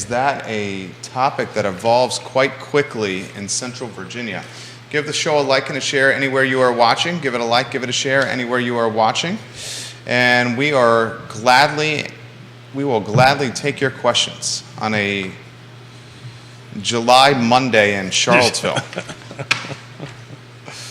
that a topic that evolves quite quickly in Central Virginia? Give the show a like and a share anywhere you are watching. Give it a like, give it a share anywhere you are watching. And we will gladly take your questions on a July Monday in Charlottesville.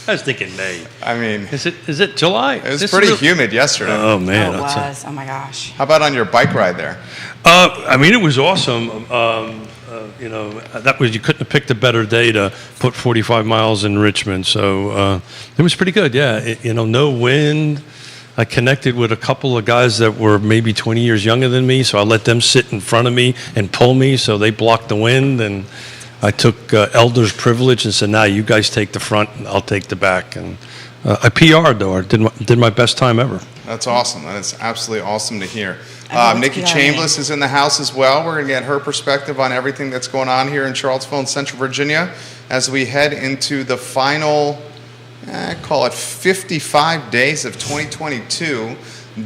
I was thinking May. I mean, is it July? It was pretty humid yesterday. Oh man, it was. Oh my gosh. How about on your bike ride there? I mean, it was awesome. That was, you couldn't have picked a better day to put 45 miles in Richmond. So it was pretty good. Yeah, no wind. I connected with a couple of guys that were maybe 20 years younger than me, so I let them sit in front of me and pull me, so they blocked the wind. And I took elder's privilege and said, "Now you guys take the front, and I'll take the back." And I PR'd though. I did my best time ever. That's awesome. That is absolutely awesome to hear. Everyone's Nikki PRing. Chambliss is in the house as well. We're going to get her perspective on everything that's going on here in Charlottesville and Central Virginia as we head into the final, call it 55 days of 2022.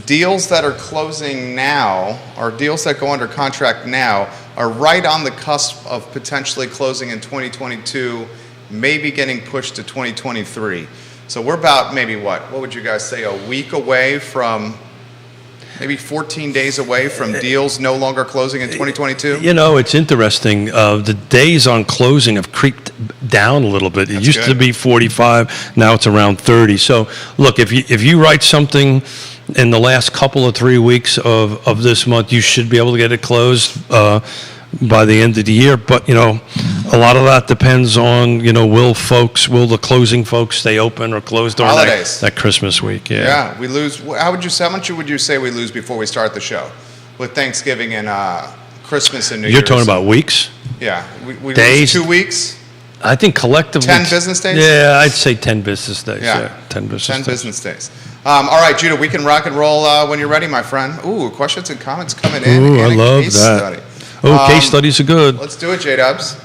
Deals that are closing now, or deals that go under contract now, are right on the cusp of potentially closing in 2022, maybe getting pushed to 2023. So we're about maybe what would you guys say, a week away from, maybe 14 days away from deals no longer closing in 2022? It's interesting. The days on closing have creeped down a little bit. It used to be 45. Now it's around 30. So, look, if you write something in the last couple of 3 weeks of this month, you should be able to get it closed by the end of the year. But, a lot of that depends on, will the closing folks stay open or close during that Christmas week? Yeah, we lose. How much would you say we lose before we start the show with Thanksgiving and Christmas and New Year's? You're talking about weeks? Yeah, we days? lose 2 weeks. I think collectively 10 business days? Yeah, I'd say 10 business days. Yeah, 10 business days. All right, Judah, we can rock and roll when you're ready, my friend. Ooh, questions and comments coming in. Ooh, I love case that. Study. Case studies are good. Let's do it, J-Dubs.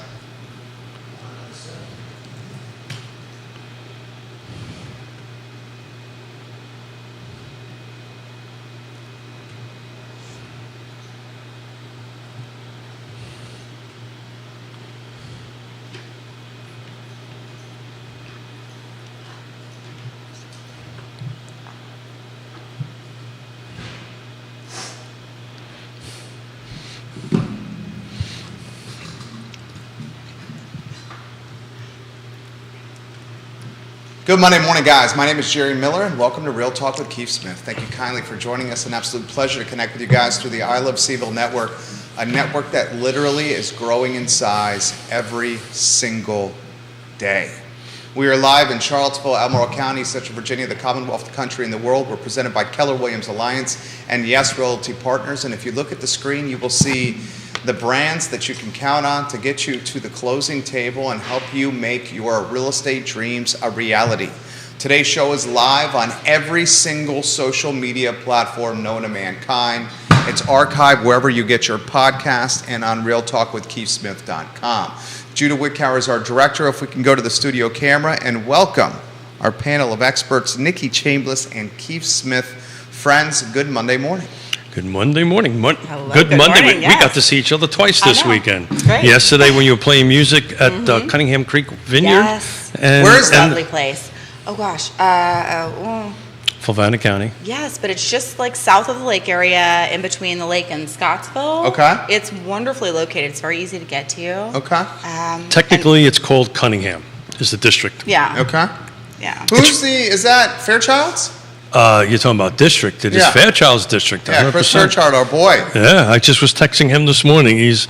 Good Monday morning, guys. My name is Jerry Miller, and welcome to Real Talk with Keith Smith. Thank you kindly for joining us. An absolute pleasure to connect with you guys through the I Love Seville network, a network that literally is growing in size every single day. We are live in Charlottesville, Albemarle County, Central Virginia, the Commonwealth, the country, and the world. We're presented by Keller Williams Alliance and Yes Realty Partners. And if you look at the screen, you will see the brands that you can count on to get you to the closing table and help you make your real estate dreams a reality. Today's show is live on every single social media platform known to mankind. It's archived wherever you get your podcast and on realtalkwithkeithsmith.com. Judah Wickower is our director. If we can go to the studio camera and welcome our panel of experts, Nikki Chambliss and Keith Smith. Friends, good Monday morning. Good Monday morning. Hello, good Monday. morning, We got to see each other twice this weekend. It's great. Yesterday when you were playing music at Cunningham Creek Vineyard. Yes. Where is that? Lovely place. Oh gosh. Fluvanna County. Yes, but it's just like south of the lake area, in between the lake and Scottsville. Okay. It's wonderfully located. It's very easy to get to. Okay. Technically, it's called Cunningham, is the district. Yeah. Okay. Yeah. Is that Fairchild's? You're talking about district. It is Yeah. Fairchild's district. Yeah, 100%. Chris Fairchild, our boy. Yeah, I just was texting him this morning. He's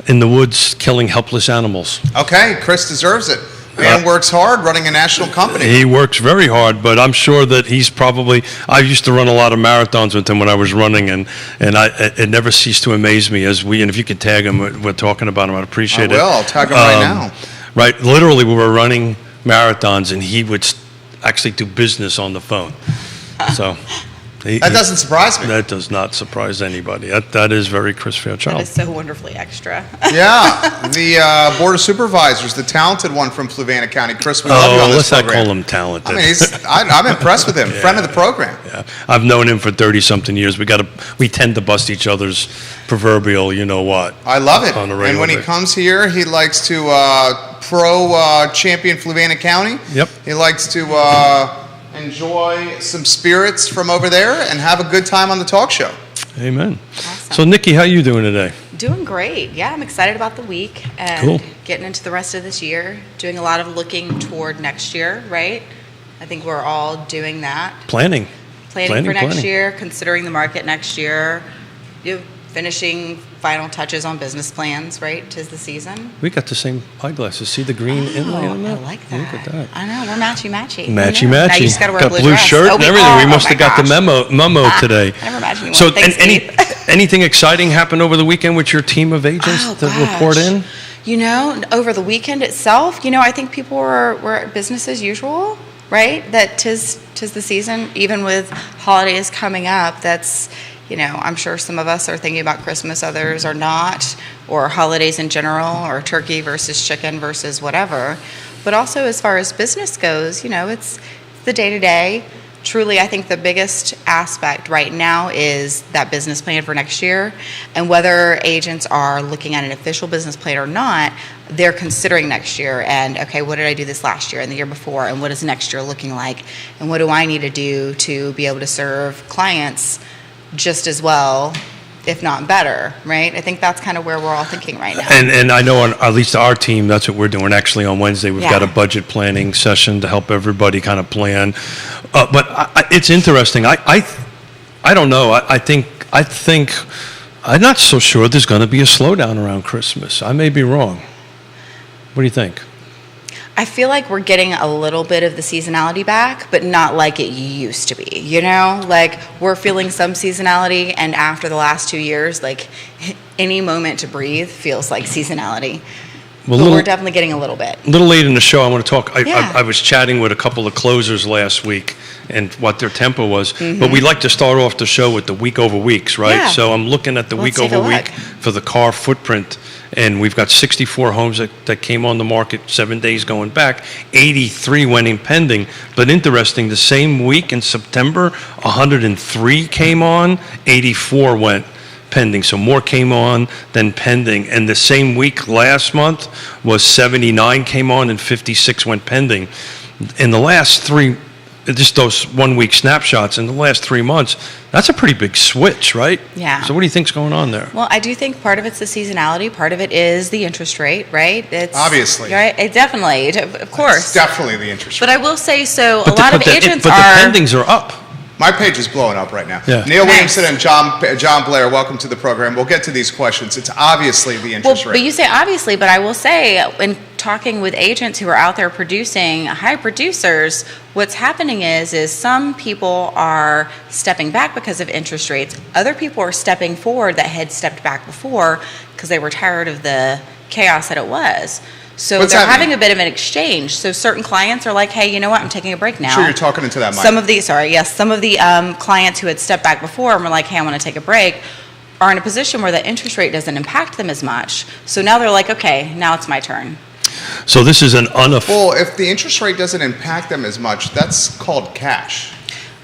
in the woods killing helpless animals. Okay, Chris deserves it. Man works hard running a national company. He works very hard, but I'm sure that he's probably. I used to run a lot of marathons with him when I was running, and it never ceased to amaze me as and if you could tag him, we're talking about him. I'd appreciate it. I'll tag him right now. Right, literally, we were running marathons, and he would actually do business on the phone. So That doesn't surprise me. That does not surprise anybody. That is very Chris That Fairchild. is so wonderfully extra. Yeah, the Board of Supervisors, the talented one from Fluvanna County. Chris, we love you on this let's not program. call him talented. I mean, I'm impressed with him. Friend of the program. Yeah, I've known him for 30-something years. We tend to bust each other's proverbial, you know what. I love it. On a And regular when he basis. comes here, he likes to champion Fluvanna County. Yep. He likes to enjoy some spirits from over there and have a good time on the talk show. Amen. Awesome. So, Nikki, how you doing today? Doing great. Yeah, I'm excited about the week and Cool. getting into the rest of this year. Doing a lot of looking toward next year, right? I think we're all doing that. Planning. Planning for next planning. year, considering the market next year, finishing final touches on business plans, right? 'Tis the season. We got the same eyeglasses. See the green inlay on I that? like that. Look at that. I know, we're matchy-matchy. Matchy I know. matchy. Now you just gotta wear got a blue, blue dress. shirt Oh, and everything. We oh must my have got the gosh. memo today. I never imagined you So, wanted things anything exciting happened over the weekend with your team of agents to report gosh. in? You know, over the weekend itself, I think people were business as usual, right? That tis the season, even with holidays coming up. That's, I'm sure some of us are thinking about Christmas, others are not, or holidays in general, or turkey versus chicken versus whatever. But also as far as business goes, it's the day-to-day. Truly, I think the biggest aspect right now is that business plan for next year. And whether agents are looking at an official business plan or not, they're considering next year and, okay, what did I do this last year and the year before? And what is next year looking like? And what do I need to do to be able to serve clients just as well, if not better, right? I think that's kind of where we're all thinking right now. And I know on at least our team, that's what we're doing. Actually, on Wednesday, we've got a Yeah. budget planning session to help everybody kind of plan. But it's interesting. I don't know. I think I'm not so sure there's going to be a slowdown around Christmas. I may be wrong. What do you think? I feel like we're getting a little bit of the seasonality back, but not like it used to be, Like, we're feeling some seasonality, and after the last 2 years, like, any moment to breathe feels like seasonality. Well, But we're definitely getting a little bit. A little late in the show, I want to talk. Yeah. I was chatting with a couple of closers last week and what their tempo was. But we like to start off the show with the week over weeks, right? Yeah. So I'm looking at the Let's week take over a week look. for the car footprint. And we've got 64 homes that came on the market 7 days going back. 83 went in pending. But interesting, the same week in September, 103 came on, 84 went pending. So more came on than pending. And the same week last month was 79 came on and 56 went pending. In the last just those 1 week snapshots in the last 3 months, that's a pretty big switch, right? Yeah. So what do you think's going on there? Well, I do think part of it's the seasonality, part of it is the interest rate, right? It's Obviously. Right? Definitely, of course. It's definitely the interest rate. But I will say, so a But lot of the agents but are... the pendings are up. My page is blowing up right now. Yeah. Neil Nice. Williamson and John Blair, welcome to the program. We'll get to these questions. It's obviously the Well, interest but rate. you say obviously, but I will say, in talking with agents who are out there producing high producers, what's happening is some people are stepping back because of interest rates. Other people are stepping forward that had stepped back before because they were tired of the chaos that it was. So What's they're that having mean? a bit of an exchange. So certain clients are like, hey, you know what? I'm taking a break now. I'm sure you're talking into that mic. Some of the clients who had stepped back before and were like, hey, I want to take a break, are in a position where the interest rate doesn't impact them as much. So now they're like, okay, now it's my turn. So this is an Well, if the interest rate doesn't impact them as much, that's called cash.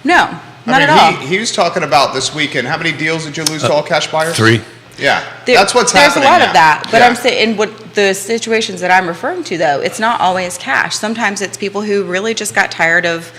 No, not at all. He was talking about this weekend. How many deals did you lose to all cash buyers? 3. Yeah, There- that's what's there's happening a lot now. of that, but Yeah. I'm saying in what the situations that I'm referring to, though, it's not always cash. Sometimes it's people who really just got tired of,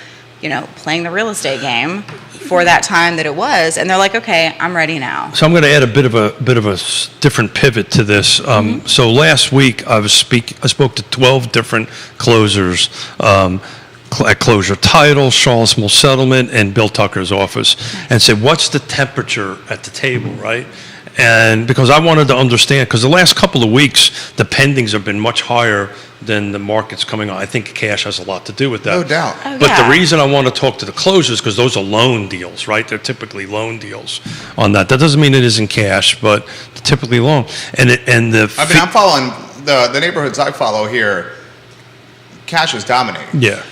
playing the real estate game for that time that it was, and they're like, okay, I'm ready now. So I'm going to add a bit of a different pivot to this. So last week I spoke to 12 different closers. At Closure Title, Charles Mill Settlement, and Bill Tucker's office, and said, what's the temperature at the table, right? And because I wanted to understand, because the last couple of weeks, the pendings have been much higher than the market's coming on. I think cash has a lot to do with that. No doubt. Oh, But yeah. the reason I want to talk to the closers, because those are loan deals, right? They're typically loan deals on that. That doesn't mean it isn't cash, but typically loan. I'm I'm following the neighborhoods I follow here. Cash is dominating. yeah.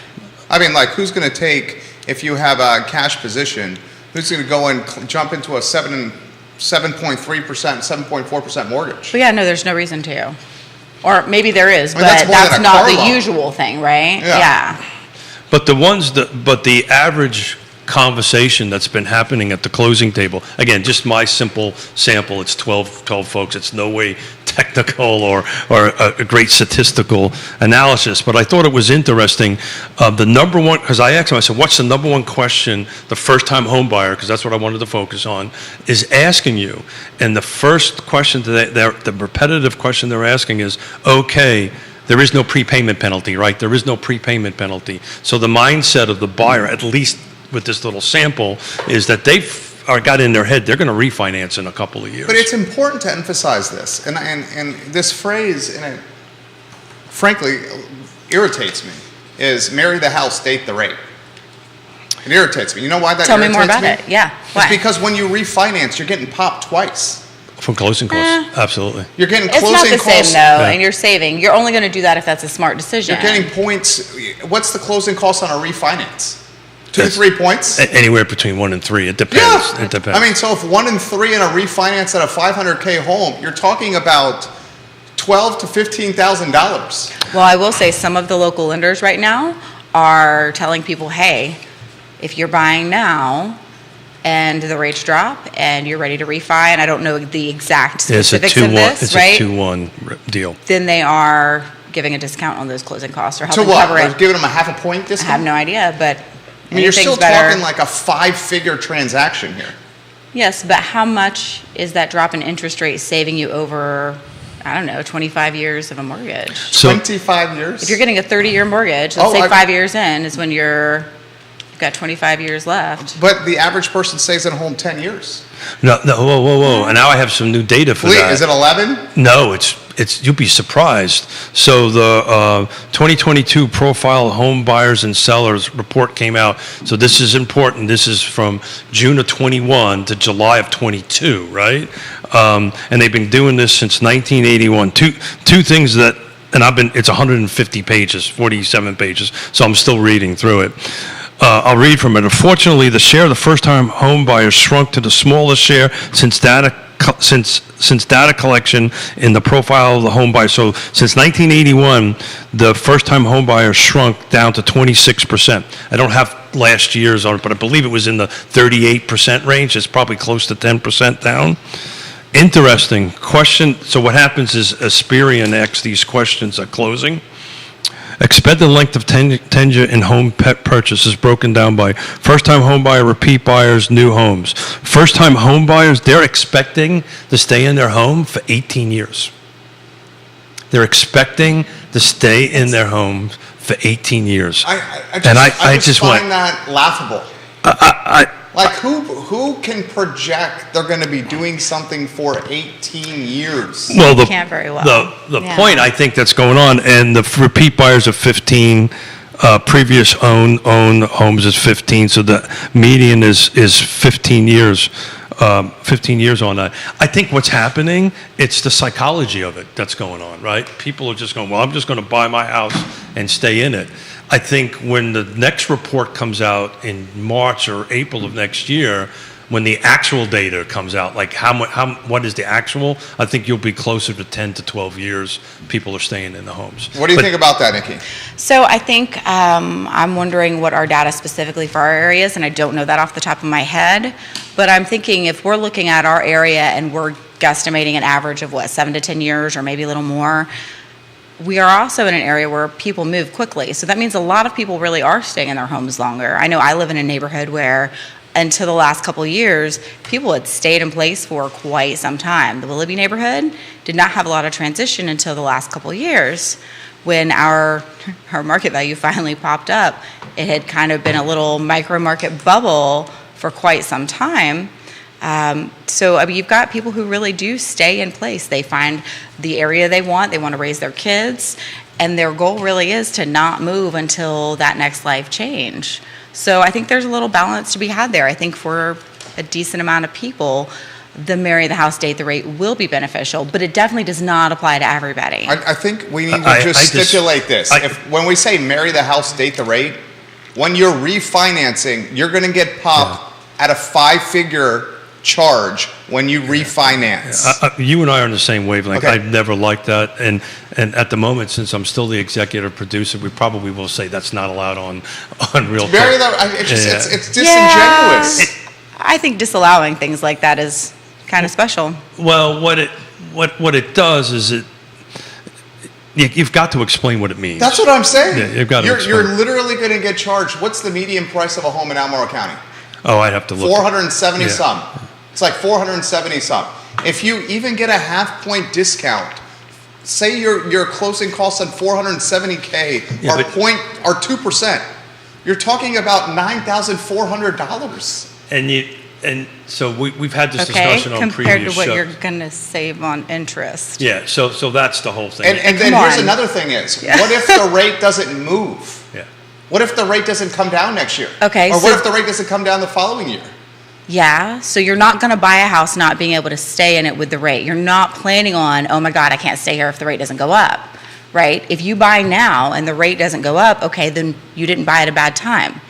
I mean, like, who's going to take, if you have a cash position, Who's going to go and jump into a 7.3%, 7.4% mortgage? But yeah, no, there's no reason to. Or maybe there is, I mean, but that's more than that's a not car the loan. usual thing, right? Yeah. But the average conversation that's been happening at the closing table, again, just my simple sample, it's 12 folks. It's no way technical or a great statistical analysis. But I thought it was interesting. The number one, because I asked them, I said, what's the number one question the first-time home buyer, because that's what I wanted to focus on, is asking you. And the first question, the repetitive question they're asking is, okay, there is no prepayment penalty, right? There is no prepayment penalty. So the mindset of the buyer, at least with this little sample, is that they've got in their head they're going to refinance in a couple of years. But it's important to emphasize this, and this phrase, frankly, irritates me, is marry the house, date the rate. It irritates me. You know why that Tell me irritates more about it. Yeah. Why? It's because when you refinance, you're getting popped twice. From closing costs, absolutely. You're getting It's closing not the costs. same though, and you're saving. You're only going to do that if that's a smart decision. You're getting points. What's the closing cost on a refinance? 2 to That's- 3 points? Anywhere between 1 and 3. It depends. It depends. I mean, so if 1 and 3 in a refinance at a $500K home, you're talking about $12,000 to $15,000. Well, I will say some of the local lenders right now are telling people, hey, if you're buying now and the rates drop and you're ready to refi, and I don't know the exact it's a specifics of 2-1. this, It's right? a 2-1 deal. Then they are giving a discount on those closing costs or To helping what? cover Like it. giving them a half a point I discount? have no idea, but I mean, you're anything's still better. talking like a 5-figure transaction here. Yes, but how much is that drop in interest rate saving you over, I don't know, 25 years of a mortgage? So 25 years? If you're getting a 30-year mortgage, let's Oh, say I- 5 years in is when you've got 25 years left. But the average person stays at home 10 years. no, whoa. And now I have some new data for Wait, that. is it 11? No, it's you'll be surprised. So the 2022 Profile Home Buyers and Sellers report came out. So this is important. This is from June of 21 to July of 22, right? And they've been doing this since 1981. Two things that, and it's 150 pages, 47 pages. So I'm still reading through it. I'll read from it. Unfortunately, the share of the first-time home buyers shrunk to the smallest share since data collection in the profile of the home buyer. So since 1981, the first-time home buyers shrunk down to 26%. I don't have last year's on it, but I believe it was in the 38% range. It's probably close to 10% down. Interesting question. So what happens is Asperian asks these questions at closing. Expected length of tenure in home pet purchase is broken down by first-time home buyer, repeat buyers, new homes. First-time home buyers, they're expecting to stay in their home for 18 years. They're expecting to stay in their home for 18 years. I just just find went- that laughable. I Like, who can project they're going to be doing something for 18 years? Well, the Can't very well. The Yeah. point I think that's going on, and the repeat buyers of 15, previous own homes is 15, so the median is 15 years. 15 years on that. I think what's happening, it's the psychology of it that's going on, right? People are just going, well, I'm just going to buy my house and stay in it. I think when the next report comes out in March or April of next year, when the actual data comes out, like what is the actual, I think you'll be closer to 10 to 12 years people are staying in the homes. What do you But- think about that, Nikki? So I think I'm wondering what our data specifically for our areas, and I don't know that off the top of my head, but I'm thinking if we're looking at our area and we're guesstimating an average of 7 to 10 years or maybe a little more, we are also in an area where people move quickly. So that means a lot of people really are staying in their homes longer. I know I live in a neighborhood where until the last couple of years, people had stayed in place for quite some time. The Willoughby neighborhood did not have a lot of transition until the last couple of years when our market value finally popped up. It had kind of been a little micro market bubble for quite some time. So I mean, you've got people who really do stay in place. They find the area they want to raise their kids, and their goal really is to not move until that next life change. So I think there's a little balance to be had there. I think for a decent amount of people, the marry the house, date the rate will be beneficial, but it definitely does not apply to everybody. I think we need to I just just- stipulate this. When we say marry the house, date the rate, when you're refinancing, you're going to get popped at a 5-figure charge when you refinance. You and I are on the same wavelength. Okay. I've never liked that, and at the moment, since I'm still the executive producer, we probably will say that's not allowed on Real Very Talk. it's disingenuous. I think disallowing things like that is kind of special. Well, what it does is you've got to explain what it means. That's what I'm saying. Yeah, you've got to You're explain. literally going to get charged. What's the median price of a home in Albemarle County? Oh, I'd have to look. 470 Yeah. some. It's like 470 some. If you even get a half-point discount, say your closing costs on 470K Yeah, are but- 2%. You're talking about $9,400. And so we've had this Okay, discussion on compared previous to what shows. you're going to save on interest. Yeah, so that's the whole thing. And then Come here's on. another thing is, Yeah. what if the rate doesn't move? Yeah. What if the rate doesn't come down next year? Okay, Or so- what if the rate doesn't come down the following year? Yeah, so you're not going to buy a house not being able to stay in it with the rate. You're not planning on, oh my God, I can't stay here if the rate doesn't go up, right? If you buy now and the rate doesn't go up, okay, then you didn't buy at a bad time.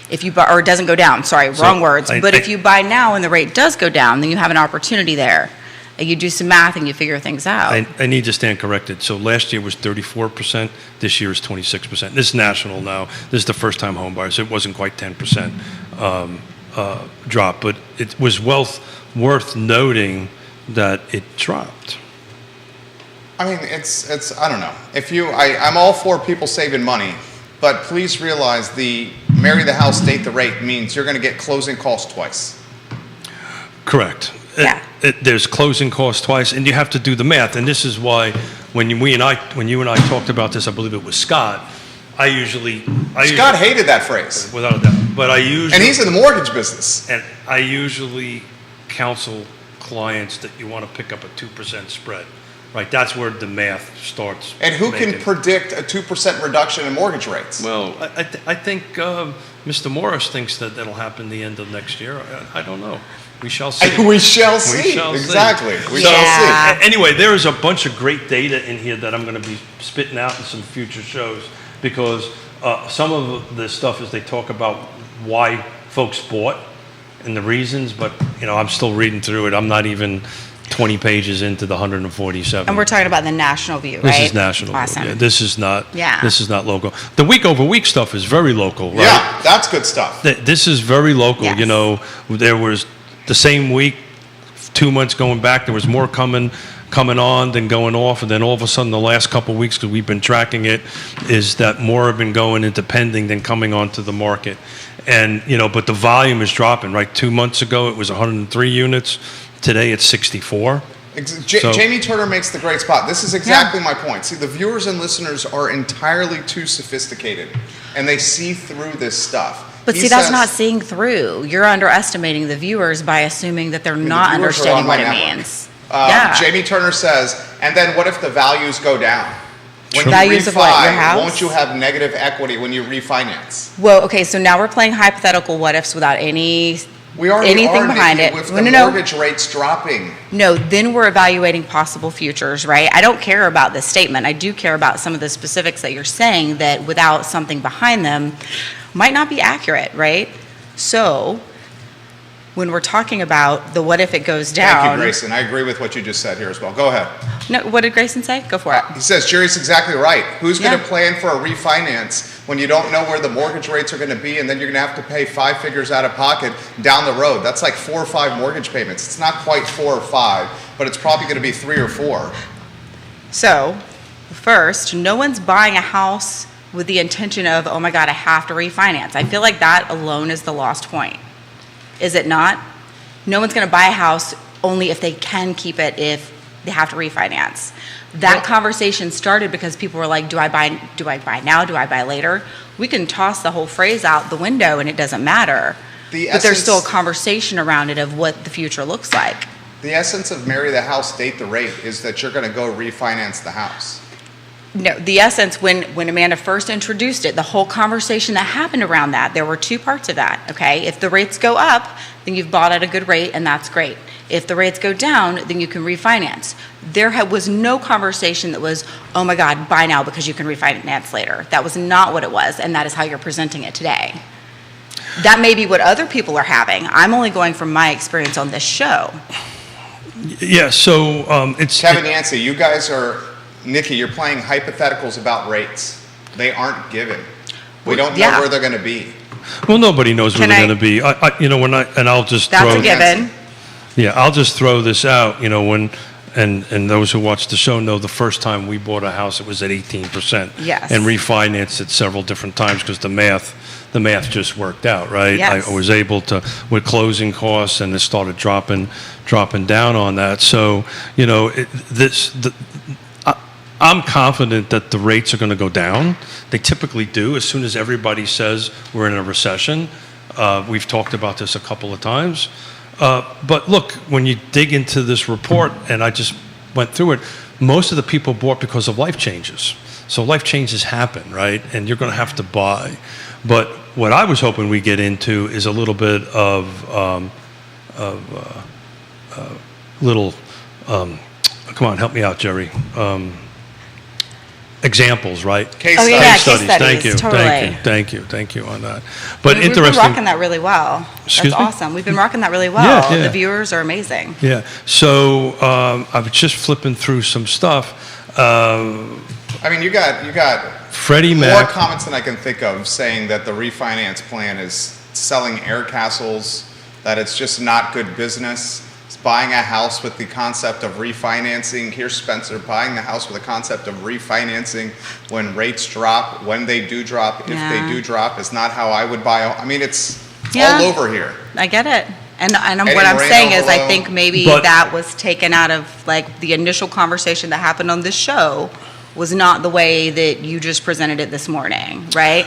If you buy, or it doesn't go down, sorry, wrong words. But if you buy now and the rate does go down, then you have an opportunity there. You do some math and you figure things out. I need to stand corrected. So last year was 34%. This year is 26%. This is national now. This is the first-time home buyers. It wasn't quite 10% drop, but it was worth noting that it dropped. I mean, it's I don't know. I'm all for people saving money, but please realize the marry the house, date the rate means you're going to get closing costs twice. Correct. Yeah. There's closing costs twice, and you have to do the math. And this is why when you and I talked about this, I believe it was Scott. Scott hated that phrase, without a doubt, but and he's in the mortgage business. And I usually counsel clients that you want to pick up a 2% spread, right? That's where the math starts. And who can making- predict a 2% reduction in mortgage rates? Well, I think Mr. Morris thinks that that'll happen the end of next year. I don't know. We shall see. We shall see. shall see. Exactly. We Yeah. shall see. Anyway, there is a bunch of great data in here that I'm going to be spitting out in some future shows because some of the stuff is they talk about why folks bought and the reasons, but I'm still reading through it. I'm not even 20 pages into the 147. And we're talking about the national view, right? This is national. Awesome. Yeah, this is not. Yeah. This is not local. The week over week stuff is very local, right? Yeah, that's good stuff. This is very local. Yes. There was the same week, 2 months going back, there was more coming on than going off, and then all of a sudden the last couple of weeks, because we've been tracking it, is that more have been going into pending than coming onto the market. And, but the volume is dropping, right? 2 months ago it was 103 units. Today it's 64. So- Jamie Turner makes the great spot. This is exactly my point. See, the viewers and listeners are entirely too sophisticated, and they see through this stuff. But He see, that's says- not seeing through. You're underestimating the viewers by assuming that they're not the viewers are on understanding my what it network. means. Yeah. Jamie Turner says, and then what if the values go down? When you Values of what, your refi, house? won't you have negative equity when you refinance? Well, okay, so now we're playing hypothetical what ifs without anything are, behind Nikki, it. with No, the no. mortgage rates dropping. No, then we're evaluating possible futures, right? I don't care about this statement. I do care about some of the specifics that you're saying that without something behind them might not be accurate, right? So when we're talking about the what if it goes down. Thank you, Grayson. I agree with what you just said here as well. Go ahead. No, what did Grayson say? Go for it. He says, Jerry's exactly right. Who's going Yeah. to plan for a refinance when you don't know where the mortgage rates are going to be, and then you're going to have to pay 5 figures out of pocket down the road? That's like 4 or 5 mortgage payments. It's not quite 4 or 5, but it's probably going to be 3 or 4. So, first, no one's buying a house with the intention of, oh my God, I have to refinance. I feel like that alone is the lost point. Is it not? No one's going to buy a house only if they can keep it if they have to refinance. That conversation started because people were like, do I buy now? Do I buy later? We can toss the whole phrase out the window and it doesn't matter. But there's still a conversation around it of what the future looks like. The essence of marry the house, date the rate is that you're going to go refinance the house. No, the essence, when Amanda first introduced it, the whole conversation that happened around that, there were 2 parts of that, okay? If the rates go up, then you've bought at a good rate, and that's great. If the rates go down, then you can refinance. There was no conversation that was, oh my God, buy now because you can refinance later. That was not what it was, and that is how you're presenting it today. That may be what other people are having. I'm only going from my experience on this show. Yeah, so it's... Kevin Yancey, you guys are, Nikki, you're playing hypotheticals about rates. They aren't given. We don't know Yeah. where they're going to be. Well, nobody knows where Can they're I- going to be. I'll just That's throw... a given. Yeah, I'll just throw this out, and those who watch the show know the first time we bought a house, it was at 18%. Yes. And refinanced it several different times because the math just worked out, right? Yes. I was able to, with closing costs, and it started dropping down on that. So, I'm confident that the rates are going to go down. They typically do as soon as everybody says we're in a recession. We've talked about this a couple of times. But look, when you dig into this report, and I just went through it, most of the people bought because of life changes. So life changes happen, right? And you're going to have to buy. But what I was hoping we get into is a little bit of come on, help me out, Jerry. Examples, right? Case Oh, studies. yeah, case Thank studies, you, totally. thank you on that. But We've interesting. been rocking that really well. Excuse That's me? awesome. We've been rocking that really well. Yeah, yeah. The viewers are amazing. Yeah. So I was just flipping through some stuff. I mean, you got Freddie more Mac. comments than I can think of saying that the refinance plan is selling air castles, that it's just not good business. It's buying a house with the concept of refinancing. Here's Spencer buying the house with the concept of refinancing when rates drop, when they do drop, if Yeah. they do drop, is not how I would buy. I mean, it's Yeah. all over here. I get it. And Eddie what I'm Moreno, saying is I hello. think maybe But- that was taken out of, like, the initial conversation that happened on this show was not the way that you just presented it this morning, right?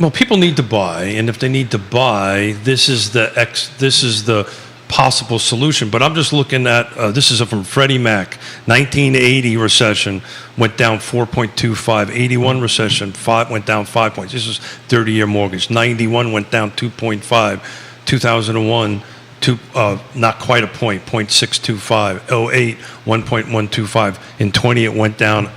Well, people need to buy, and if they need to buy, this is the possible solution. But I'm just looking at this is from Freddie Mac. 1980 recession went down 4.25. 81 recession went down 5 points. This is 30-year mortgage. 91 went down 2.5. 2001. Not quite a point, 0.625. 08, 1.125. In 20, it went down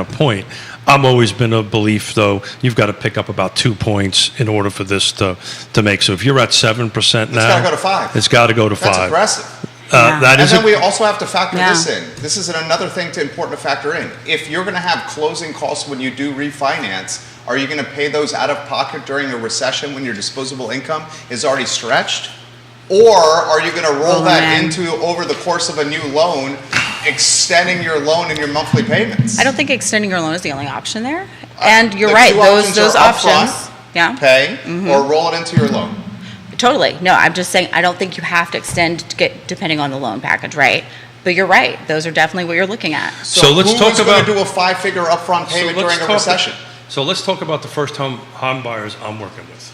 a point. I've always been of belief, though, you've got to pick up about 2 points in order for this to make. So if you're at 7% now, gotta go to 5. It's got to go to That's 5. aggressive. Yeah. That And is then we also have to factor Yeah. this in. This is another thing important to factor in. If you're going to have closing costs when you do refinance, are you going to pay those out of pocket during a recession when your disposable income is already stretched? Or are you going to roll that man. into over the course of a new loan, extending your loan and your monthly payments? I don't think extending your loan is the only option there. And you're The right, two those are options. upfront, Yeah, Pay or roll it into your loan. totally. No, I'm just saying, I don't think you have to extend to get, depending on the loan package, right? But you're right, those are definitely what you're looking at. So let's talk who's going about- to do a 5-figure upfront payment during a recession? So let's talk about the first home buyers I'm working with.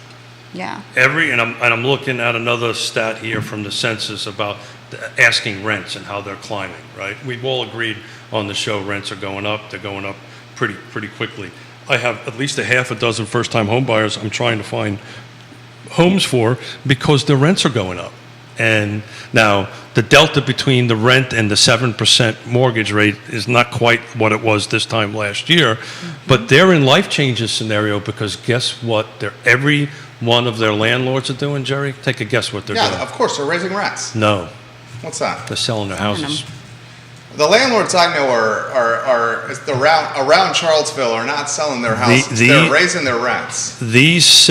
Yeah. And I'm looking at another stat here from the census about the asking rents and how they're climbing, right? We've all agreed on the show rents are going up. They're going up pretty quickly. I have at least a half a dozen first-time home buyers I'm trying to find homes for because the rents are going up. And now the delta between the rent and the 7% mortgage rate is not quite what it was this time last year, but they're in life changes scenario because guess what? Every one of their landlords are doing, Jerry? Take a guess what they're Yeah, doing. of course, they're raising rents. No, What's that? they're selling their houses. The landlords I know are around Charlottesville are not selling their houses. They're raising their rents. These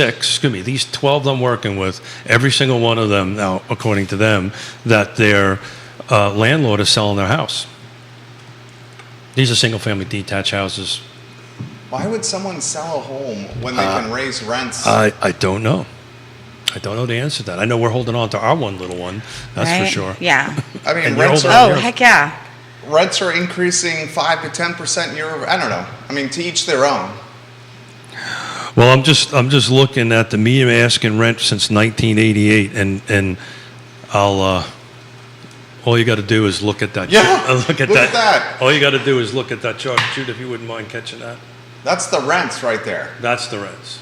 12 I'm working with, every single one of them now, according to them, that their landlord is selling their house. These are single-family detached houses. Why would someone sell a home when they can raise rents? I don't know. I don't know the answer to that. I know we're holding on to our one little one, that's for Right? sure. Yeah. I mean, and you're rents holding are on Oh, yours. heck yeah. rents are increasing 5 to 10% year over. I don't know. I mean, to each their own. Well, I'm just looking at the median asking rent since 1988, and I'll. All you got to do is look at that. Yeah, look at look at that. All you got to do is look at that chart, Jude. If you wouldn't mind catching that, That's the rents right there. that's the rents.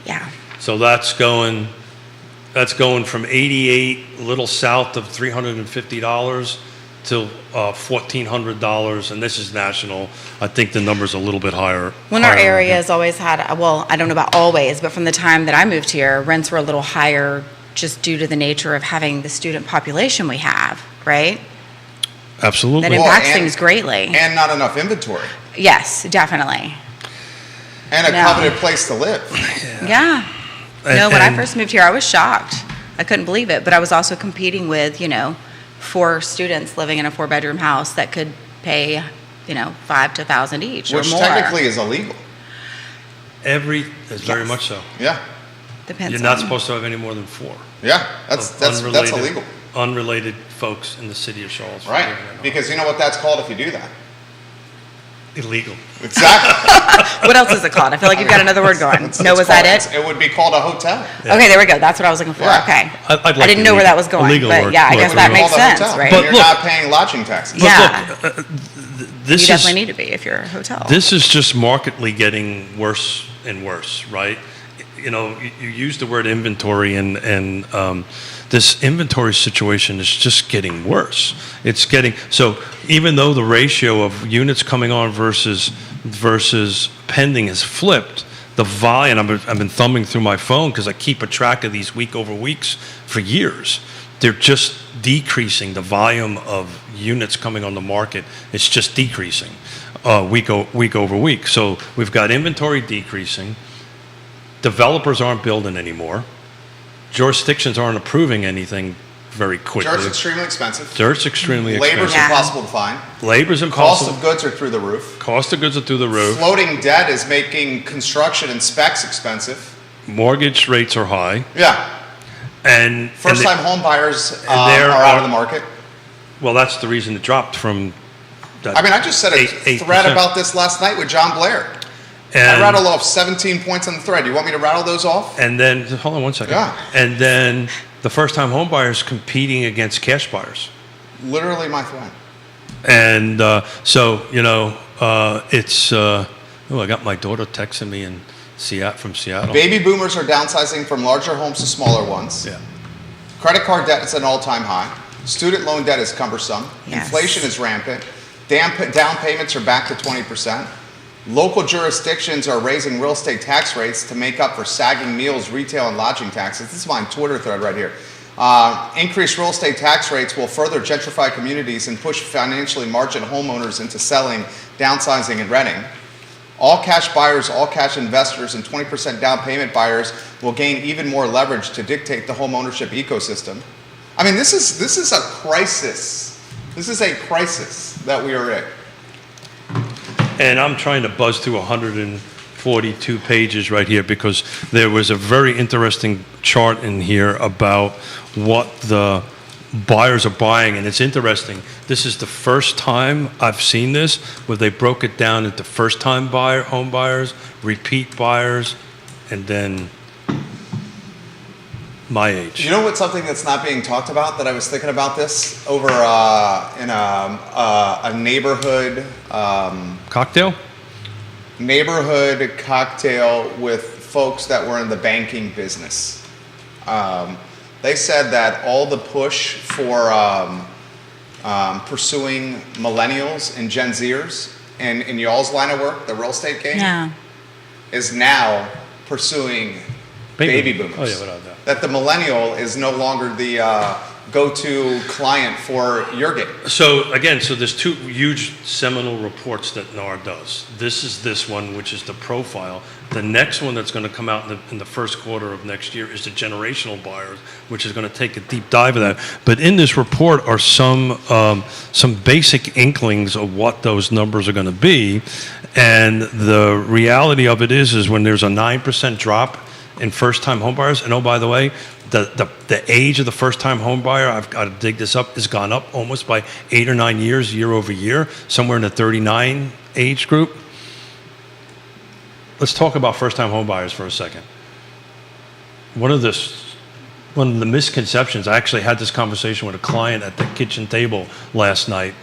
Yeah. So that's going from 88, a little south of $350 to $1,400, and this is national. I think the number's a little bit higher. When our higher. area has always had, well, I don't know about always, but from the time that I moved here, rents were a little higher just due to the nature of having the student population we have, right? Absolutely. That impacts things greatly. And not enough inventory. Yes, definitely. And a No. coveted place to live. Yeah. And- When I and- first moved here, I was shocked. I couldn't believe it, but I was also competing with, 4 students living in a 4-bedroom house that could pay, $5,000 to $1,000 each Which or more. technically is illegal. Is very Yes. much so. Yeah. Depends You're not on- supposed to have any more than 4. Yeah. That's illegal. Unrelated folks in the city of Charlottesville. Right. Because you know what that's called if you do that? Illegal. Exactly. What else is it called? I feel like you've got another word going. It's No, was called- that it? It would be called a hotel. Yeah. Okay, there we go. That's what I was looking for. Yeah. Okay. I'd I like didn't know where that was going, illegal but work- yeah, I work guess would that be makes Called a sense, hotel. right? But And you're look- not paying lodging taxes. Yeah. This You is definitely need to be if you're a hotel. this is just markedly getting worse and worse, right? You use the word inventory, and this inventory situation is just getting worse. It's getting so even though the ratio of units coming on versus pending has flipped, the volume. I've been thumbing through my phone because I keep a track of these week over weeks for years. They're just decreasing. The volume of units coming on the market, it's just decreasing week over week. So we've got inventory decreasing. Developers aren't building anymore. Jurisdictions aren't approving anything very quickly. Dirt's extremely expensive. Dirt's extremely Labor's expensive. Yeah. impossible to find. Labor's Cost impossible. of goods are through the roof. Cost of goods are through the roof. Floating debt is making construction and specs expensive. Mortgage rates are high. Yeah. And First-time home buyers there are out of are- the market. well, that's the reason it dropped from. That I mean, I just said a 8%. thread about this last night with John Blair. I And- rattled off 17 points on the thread. You want me to rattle those off? And then, hold on one second. Yeah. And then the first-time home buyers competing against cash buyers. Literally my thread. And so, it's, I got my daughter texting me from Seattle. Baby boomers are downsizing from larger homes to smaller ones. Yeah. Credit card debt is at an all-time high. Student loan debt is cumbersome. Yes. Inflation is rampant. Down payments are back to 20%. Local jurisdictions are raising real estate tax rates to make up for sagging meals, retail, and lodging taxes. This is my Twitter thread right here. Increased real estate tax rates will further gentrify communities and push financially margined homeowners into selling, downsizing, and renting. All cash buyers, all cash investors, and 20% down payment buyers will gain even more leverage to dictate the home ownership ecosystem. I mean, this is a crisis. This is a crisis that we are in. And I'm trying to buzz through 142 pages right here because there was a very interesting chart in here about what the buyers are buying, and it's interesting. This is the first time I've seen this where they broke it down into first-time home buyers, repeat buyers, and then my age. You know what's something that's not being talked about that I was thinking about this over in a neighborhood Cocktail? cocktail with folks that were in the banking business. They said that all the push for pursuing millennials and Gen Zers in y'all's line of work, the real estate game, Yeah. is now pursuing baby boomers. Oh, yeah, without doubt. That the millennial is no longer the go-to client for your game. So again, there's two huge seminal reports that NAR does. This is this one, which is the profile. The next one that's going to come out in the first quarter of next year is the generational buyers, which is going to take a deep dive of that. But in this report are some basic inklings of what those numbers are going to be, and the reality of it is when there's a 9% drop in first-time homebuyers, and oh, by the way, the age of the first-time home buyer, I've got to dig this up, has gone up almost by 8 or 9 years, year over year, somewhere in the 39 age group. Let's talk about first-time home buyers for a second. One of the misconceptions, I actually had this conversation with a client at the kitchen table last night,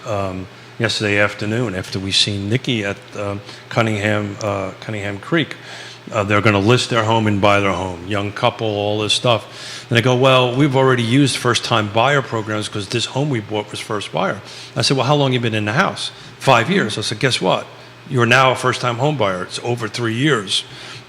yesterday afternoon, after we seen Nikki at Cunningham Creek. They're going to list their home and buy their home. Young couple, all this stuff. And they go, well, we've already used first-time buyer programs because this home we bought was first buyer. I said, well, how long have you been in the house? 5 years. I said, guess what? You're now a first-time home buyer. It's over 3 years.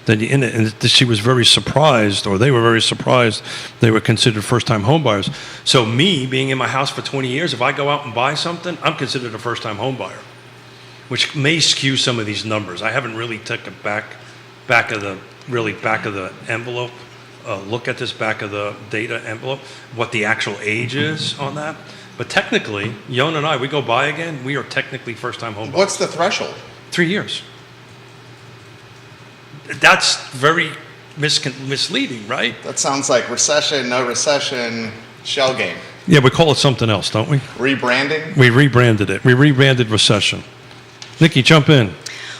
Then you in it, and she was very surprised, or they were very surprised. They were considered first-time home buyers. So me being in my house for 20 years, if I go out and buy something, I'm considered a first-time home buyer, which may skew some of these numbers. I haven't really taken back of the envelope. Look at this back of the data envelope, what the actual age is on that. But technically, Yon and I, we go buy again, we are technically first-time home buyers. What's the threshold? 3 years. That's very misleading, right? That sounds like recession, no recession, shell game. Yeah, we call it something else, don't we? Rebranding? We rebranded it. We rebranded recession. Nikki, jump in.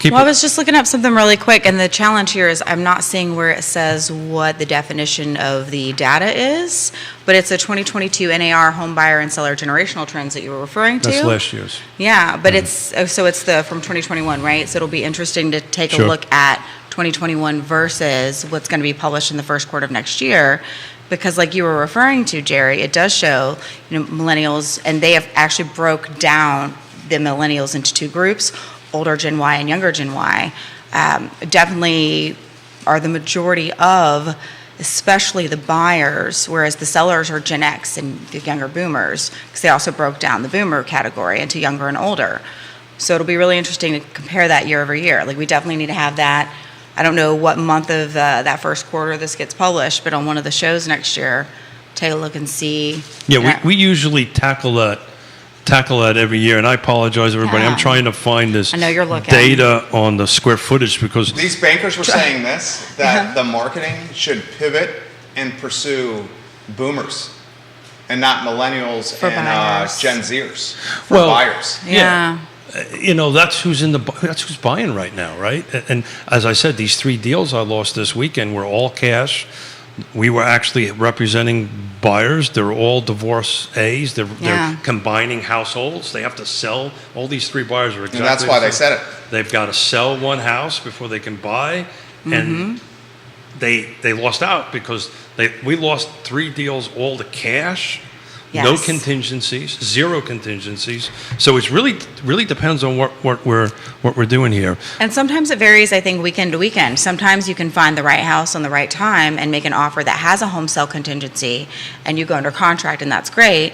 Well, I was just looking up something really quick, and the challenge here is I'm not seeing where it says what the definition of the data is, but it's a 2022 NAR home buyer and seller generational trends that you were referring to. That's last year's. Yeah, but it's the from 2021, right? So it'll be interesting to take a look at 2021 versus what's going to be published in the first quarter of next year. Because like you were referring to, Jerry, it does show, millennials, and they have actually broke down the millennials into two groups, older Gen Y and younger Gen Y. Definitely are the majority of, especially the buyers, whereas the sellers are Gen X and the younger boomers, because they also broke down the boomer category into younger and older. So it'll be really interesting to compare that year over year. Like we definitely need to have that. I don't know what month of that first quarter this gets published, but on one of the shows next year, take a look and see. Yeah, we usually tackle that every year, and I apologize, everybody. Yeah. I'm trying to find this I know you're looking. data on the square footage because These bankers were saying this, that the marketing should pivot and pursue boomers and not millennials For and buyers. Gen Zers for Well, buyers. Yeah. that's who's buying right now, right? And as I said, these 3 deals I lost this weekend were all cash. We were actually representing buyers. They're all divorcees. They're combining households. They have to sell. All these 3 buyers are exactly. And that's why they said it. They've got to sell one house before they can buy, and they lost out because we lost 3 deals all to cash. Yes. No contingencies, 0 contingencies. So it's really depends on what we're doing here. And sometimes it varies, I think, weekend to weekend. Sometimes you can find the right house on the right time and make an offer that has a home sale contingency, and you go under contract, and that's great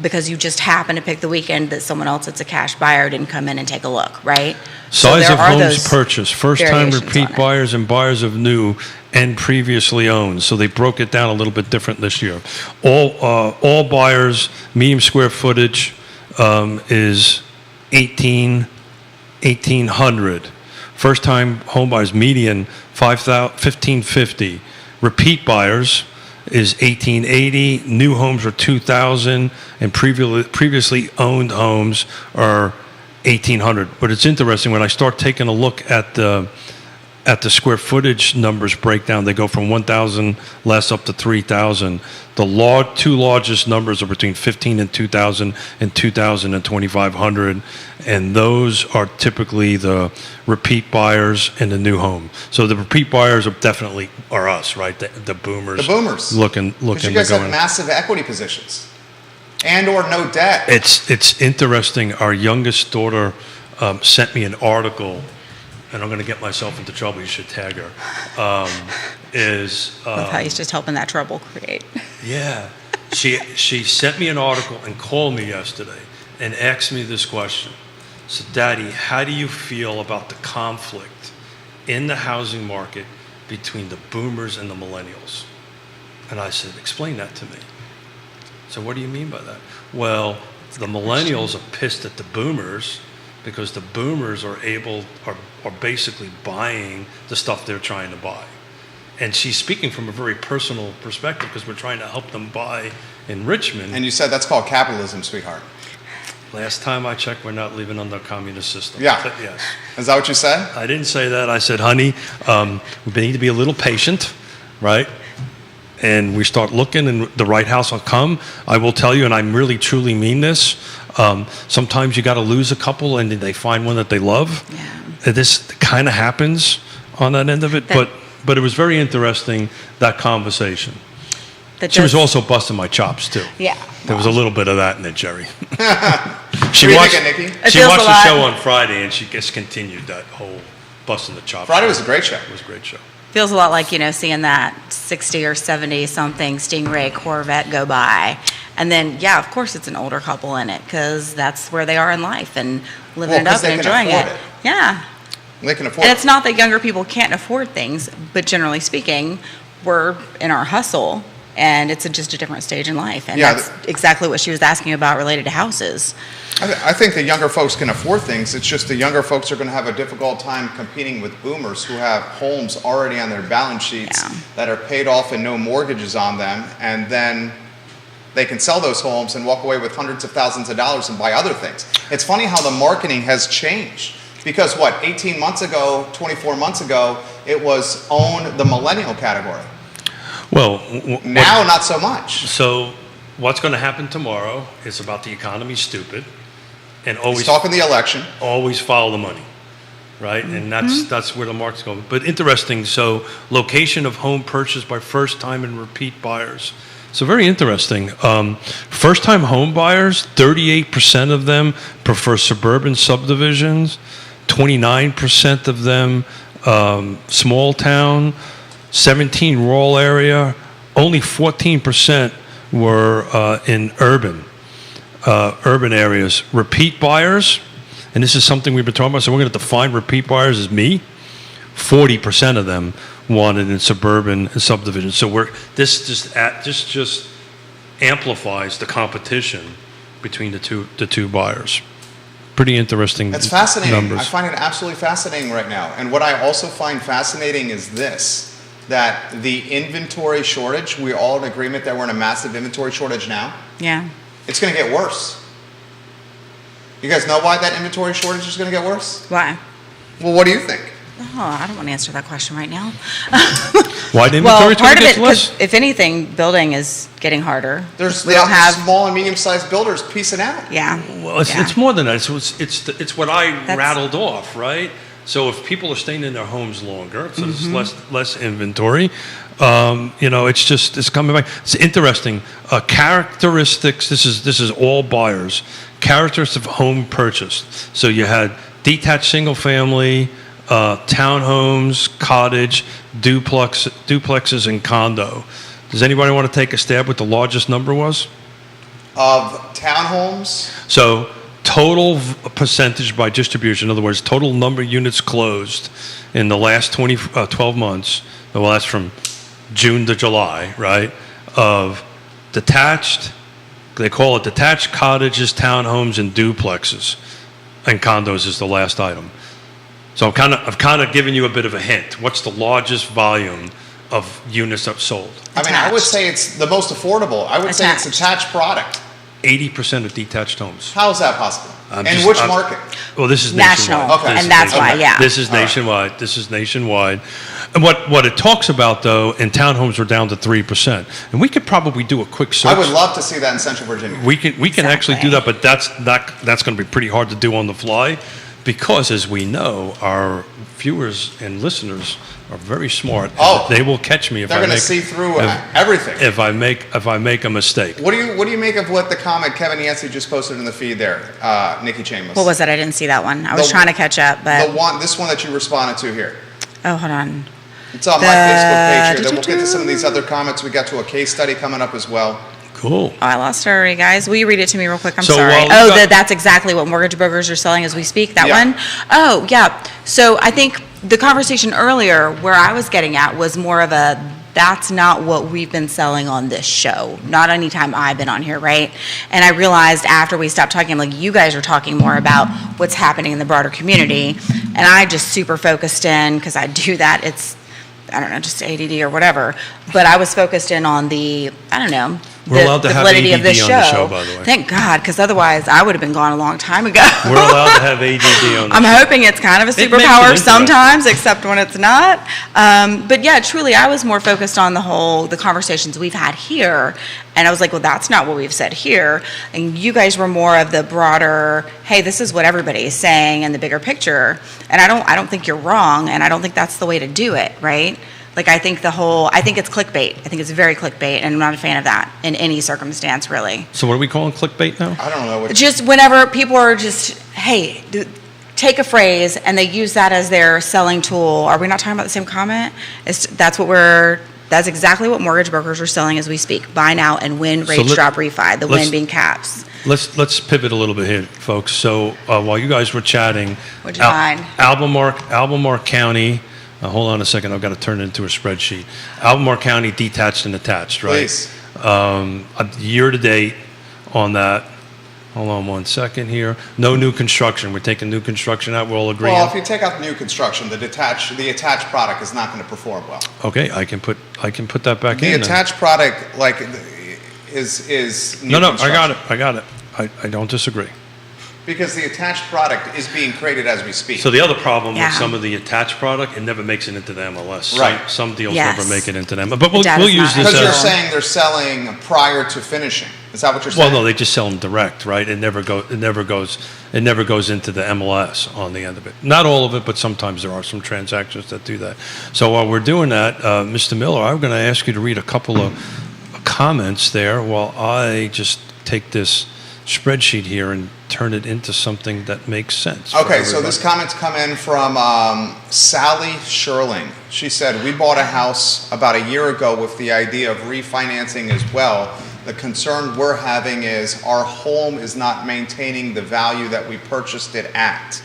because you just happen to pick the weekend that someone else that's a cash buyer didn't come in and take a look, right? Size of homes those purchased, first-time variations repeat on it. buyers and buyers of new and previously owned. So they broke it down a little bit different this year. All buyers, medium square footage is 1,800. First-time home buyers, median 1,550. Repeat buyers is 1,880. New homes are 2,000, and previously owned homes are 1,800. But it's interesting when I start taking a look at the square footage numbers breakdown. They go from 1,000 less up to 3,000. The 2 largest numbers are between 15 and 2,000 and 2,000 and 2,500, and those are typically the repeat buyers in the new home. So the repeat buyers are definitely us, right? The boomers. The boomers. Looking Because to you guys go have in. massive equity positions and or no debt. It's interesting. Our youngest daughter sent me an article, and I'm going to get myself into trouble. You should tag her. Love how he's just helping that trouble create. Yeah, she sent me an article and called me yesterday and asked me this question. So, Daddy, how do you feel about the conflict in the housing market between the boomers and the millennials? And I said, explain that to me. So what do you mean by that? Well, the millennials are pissed at the boomers because the boomers are basically buying the stuff they're trying to buy. And she's speaking from a very personal perspective because we're trying to help them buy in Richmond. And you said that's called capitalism, sweetheart. Last time I checked, we're not living under a communist system. Yeah. Yes. Is that what you said? I didn't say that. I said, honey, we need to be a little patient, right? And we start looking, and the right house will come. I will tell you, and I really truly mean this, sometimes you got to lose a couple, and they find one that they love. Yeah. This kind of happens on that end of it, but it was very interesting, that conversation. That She was does- also busting my chops too. Yeah. There was a little bit of that in it, Jerry. What do you think, Nikki? It She feels watched a the lot. show on Friday, and she just continued that whole busting the chops. Friday was a great show. It was a great show. Feels a lot like, seeing that 60 or 70 something Stingray Corvette go by. And then, yeah, of course it's an older couple in it because that's where they are in life and living Well, it 'cause up they and can enjoying afford it. it. Yeah. They can afford And it. it's not that younger people can't afford things, but generally speaking, we're in our hustle and it's just a different stage in life. And Yeah, that's exactly what she was asking about related to houses. I think the younger folks can afford things. It's just the younger folks are going to have a difficult time competing with boomers who have homes already on their balance sheets Yeah. that are paid off and no mortgages on them, and then they can sell those homes and walk away with hundreds of thousands of dollars and buy other things. It's funny how the marketing has changed because 18 months ago, 24 months ago, it was own the millennial category. Well, Now, not so much. so what's going to happen tomorrow is about the economy stupid, and He's always talking the election. always follow the money, right? And that's where the market's going. But interesting. So location of home purchased by first-time and repeat buyers. So very interesting. First-time home buyers, 38% of them prefer suburban subdivisions, 29% of them small town, 17 rural area, only 14% were in urban areas. Repeat buyers, and this is something we've been talking about, so we're going to define repeat buyers as me. 40% of them wanted in suburban subdivisions. So this just amplifies the competition between the two buyers. Pretty interesting. It's fascinating. numbers. I find it absolutely fascinating right now. And what I also find fascinating is this, that the inventory shortage, we're all in agreement that we're in a massive inventory shortage now. Yeah. It's going to get worse. You guys know why that inventory shortage is going to get worse? Why? Well, what do you think? Oh, I don't want to answer that question right now. Why the Well, inventory part of it, gets less? 'cause if anything, building is getting harder. There's we don't have, small and medium-sized builders piecing out. yeah. Well, it's more than that. It's what I That's- rattled off, right? So if people are staying in their homes longer, so Mm-hmm. there's less inventory. It's coming back. It's interesting. Characteristics. This is all buyers. Characteristics of home purchased. So you had detached single family, townhomes, cottage, duplexes, and condo. Does anybody want to take a stab what the largest number was? Of townhomes, So total percentage by distribution, in other words, total number of units closed in the last 12 months, well, that's from June to July, right, of detached, they call it detached cottages, townhomes, and duplexes, and condos is the last item. So I've kind of given you a bit of a hint. What's the largest volume of units that sold? I mean, I would Attached. say it's the most affordable. I would say it's Attached. attached product. 80% of detached homes. How is that possible? I'm In just- which I'm- market? Well, this is National, nationwide. Okay. This and is that's why, nationwide. yeah. This is All right. nationwide. This is nationwide. And what it talks about, though, in townhomes, we're down to 3%. And we could probably do a quick search. I would love to see that in Central Virginia. We can actually do Exactly. that, but that's going to be pretty hard to do on the fly, because as we know, our viewers and listeners are very smart. Oh. They will catch me if They're I going to make see through if- everything. if I make a mistake. What do you make of what the comment Kevin Yancey just posted in the feed there, Nikki Chambers? What was that? I didn't see that one. I was The- trying to catch up, but this one that you responded to here? oh, hold on. It's on my Facebook page here. Then we'll get to some of these other comments. We got to a case study coming up as well. Cool. Oh, I lost her already, guys. Will you read it to me real quick? I'm So sorry. while you Oh, got- that's exactly what mortgage brokers are selling as we speak. That Yeah. one? Oh, yeah. So I think the conversation earlier where I was getting at was more of a, that's not what we've been selling on this show. Not any time I've been on here, right? And I realized after we stopped talking, like, you guys are talking more about what's happening in the broader community. And I just super focused in, because I do that. It's, I don't know, just ADD or whatever. But I was focused in on the, I don't know, We're allowed to have validity of this ADD show. on the show, by the way. Thank God, because otherwise I would have been gone a long time ago. We're allowed to have ADD on the I'm show. hoping it's kind of a It makes it superpower interesting. sometimes, except when it's not. But yeah, truly, I was more focused on the conversations we've had here, and I was like, well, that's not what we've said here. And you guys were more of the broader, hey, this is what everybody's saying and the bigger picture. And I don't think you're wrong, and I don't think that's the way to do it, right? Like, I think it's clickbait. I think it's very clickbait, and I'm not a fan of that in any circumstance, really. So what are we calling clickbait now? I don't know what. Just whenever people are just, hey, take a phrase and they use that as their selling tool. Are we not talking about the same comment? That's exactly what mortgage brokers are selling as we speak. Buy now and win, rates drop, refi. The win being caps. Let's pivot a little bit here, folks. So while you guys were chatting, What'd you find? Albemarle County. Hold on a second. I've got to turn it into a spreadsheet. Albemarle County detached and attached, right? Please. Year to date on that. Hold on one second here. No new construction. We're taking new construction out. We're all agreeing. Well, if you take out the new construction, the attached product is not going to perform well. Okay, I can put that back The in. then. attached product, like, is new No, construction. I got it. I don't disagree. Because the attached product is being created as we speak. So the other problem Yeah. with some of the attached product, it never makes it into the MLS. Right. Some deals Yes. never make it into them. But we'll data's use not this Because you're as. saying they're selling prior to finishing. Is that what you're Well, saying? no, they just sell them direct, right? It never goes into the MLS on the end of it. Not all of it, but sometimes there are some transactions that do that. So while we're doing that, Mr. Miller, I'm going to ask you to read a couple of comments there while I just take this spreadsheet here and turn it into something that makes sense. for Okay, so everybody. this comment's come in from Sally Sherling. She said, we bought a house about a year ago with the idea of refinancing as well. The concern we're having is our home is not maintaining the value that we purchased it at.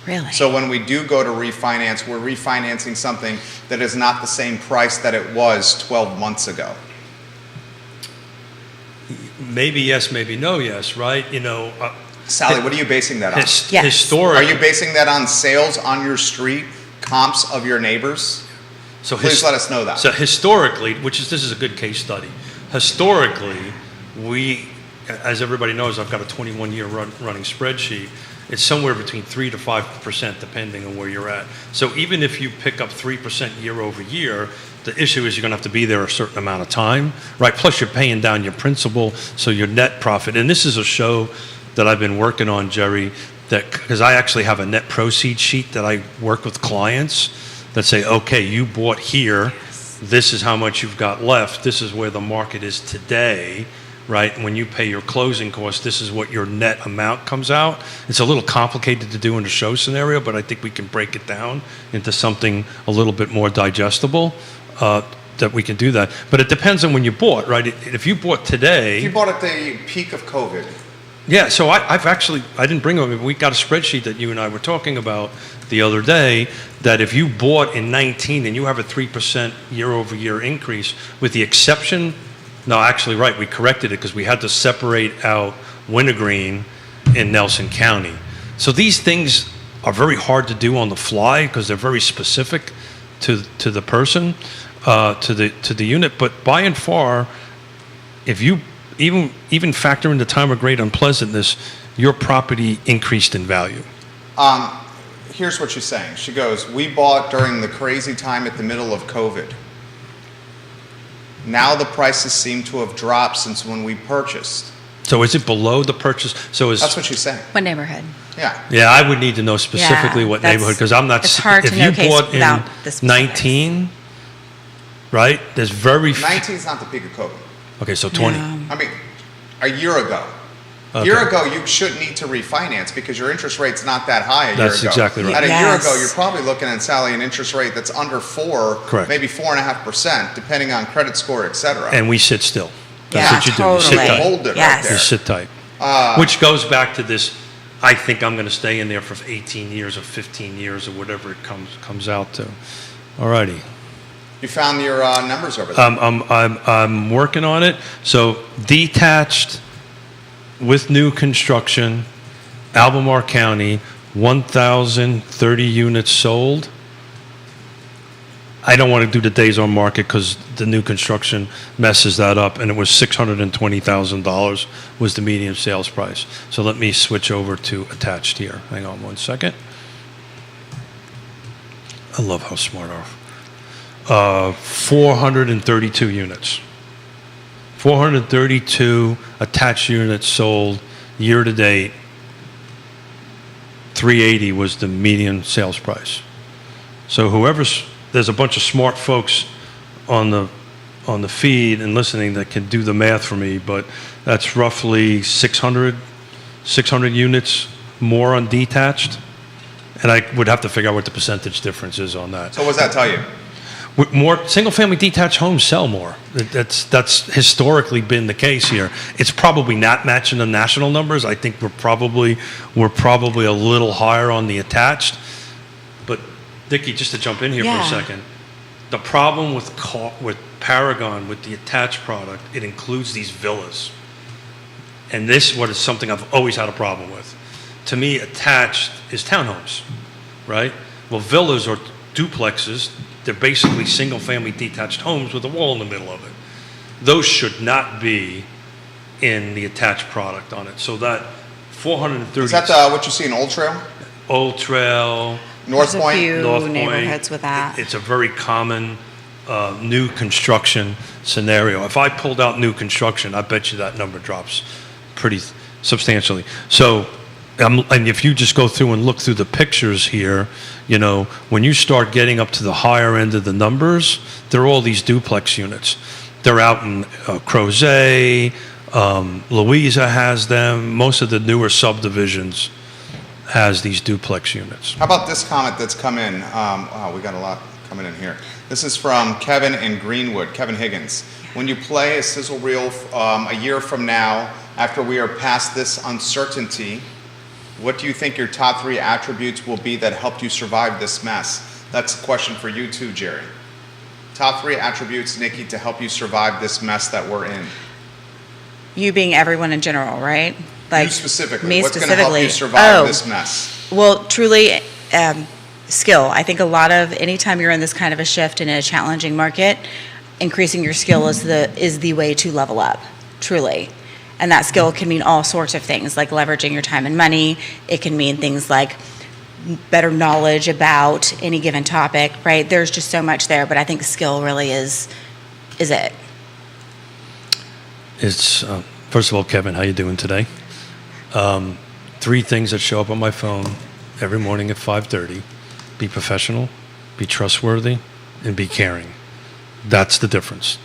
Really? So when we do go to refinance, we're refinancing something that is not the same price that it was 12 months ago. Maybe yes, maybe no, yes, right? Sally, what are you basing that on? Yes. Historic. Are you basing that on sales on your street, comps of your neighbors? So Please let us know that. So historically, this is a good case study. Historically, we, as everybody knows, I've got a 21-year running spreadsheet. It's somewhere between 3 to 5% depending on where you're at. So even if you pick up 3% year over year, the issue is you're going to have to be there a certain amount of time, right? Plus you're paying down your principal, so your net profit. And this is a show that I've been working on, Jerry, because I actually have a net proceeds sheet that I work with clients that say, okay, you bought here, this is how much you've got left, this is where the market is today, right? When you pay your closing costs, this is what your net amount comes out. It's a little complicated to do in the show scenario, but I think we can break it down into something a little bit more digestible, that we can do that. But it depends on when you bought, right? If you bought today... If you bought at the peak of COVID, Yeah, so I didn't bring them. We got a spreadsheet that you and I were talking about the other day, that if you bought in 19 and you have a 3% year-over-year increase, with the exception, no, actually, right, we corrected it because we had to separate out Wintergreen in Nelson County. So these things are very hard to do on the fly because they're very specific to the person, to the unit. But by and far, if you even factor in the time of great unpleasantness, your property increased in value. here's what she's saying. She goes, we bought during the crazy time at the middle of COVID. Now the prices seem to have dropped since when we purchased. So is it below the purchase? That's what she's saying. What neighborhood? Yeah. Yeah, I would need to know specifically Yeah, what that's- neighborhood, because I'm not. it's hard to if know you case bought in without the specifics. 19, right? There's very. 19 is not the peak of COVID. Okay, so 20. No. I mean, a year ago. A Okay. year ago, you shouldn't need to refinance because your interest rate's not that high a year ago. That's exactly right. At a year Yes. ago, you're probably looking at, Sally, an interest rate that's under 4, Correct. maybe 4.5%, depending on credit score, et cetera. And we sit still. That's Yeah, what you do. totally. You sit tight. Hold it right Yes. there. You sit tight. Which goes back to this, I think I'm going to stay in there for 18 years or 15 years or whatever it comes out to. All righty. You found your numbers over there. I'm working on it. So detached with new construction, Albemarle County, 1,030 units sold. I don't want to do the days on market because the new construction messes that up, and it was $620,000 was the median sales price. So let me switch over to attached here. Hang on one second. I love how smart are. 432 units. 432 attached units sold year to date. 380 was the median sales price. So there's a bunch of smart folks on the feed and listening that can do the math for me, but that's roughly 600 units more on detached. And I would have to figure out what the percentage difference is on that. So what does that tell you? More single-family detached homes sell more. That's historically been the case here. It's probably not matching the national numbers. I think we're probably a little higher on the attached. But Dickie, just to jump in here Yeah. for a second, the problem with Paragon with the attached product, it includes these villas, and this what is something I've always had a problem with. To me, attached is townhomes, right? Well, villas or duplexes. They're basically single-family detached homes with a wall in the middle of it. Those should not be in the attached product on it. So that 430. Is that what you see in Old Trail? Old Trail, North There's a Point? few North Point. neighborhoods with that. It's a very common new construction scenario. If I pulled out new construction, I bet you that number drops pretty substantially. So, and if you just go through and look through the pictures here, you know, when you start getting up to the higher end of the numbers, they're all these duplex units. They're out in Crozet, Louisa has them. Most of the newer subdivisions has these duplex units. How about this comment that's come in? Wow, we got a lot coming in here. This is from Kevin in Greenwood, Kevin Higgins. When you play a sizzle reel a year from now, after we are past this uncertainty, what do you think your top 3 attributes will be that helped you survive this mess? That's a question for you too, Jerry. Top 3 attributes, Nikki, to help you survive this mess that we're in. You being everyone in general, right? Like You specifically. Me What's going to help specifically. you survive Oh. this mess? Well, truly, skill. I think a lot of anytime you're in this kind of a shift in a challenging market, increasing your skill is the way to level up. Truly. And that skill can mean all sorts of things, like leveraging your time and money. It can mean things like better knowledge about any given topic, right? There's just so much there, but I think skill really is it. It's first of all, Kevin, how you doing today? 3 things that show up on my phone every morning at 5:30: be professional, be trustworthy, and be caring. That's the difference.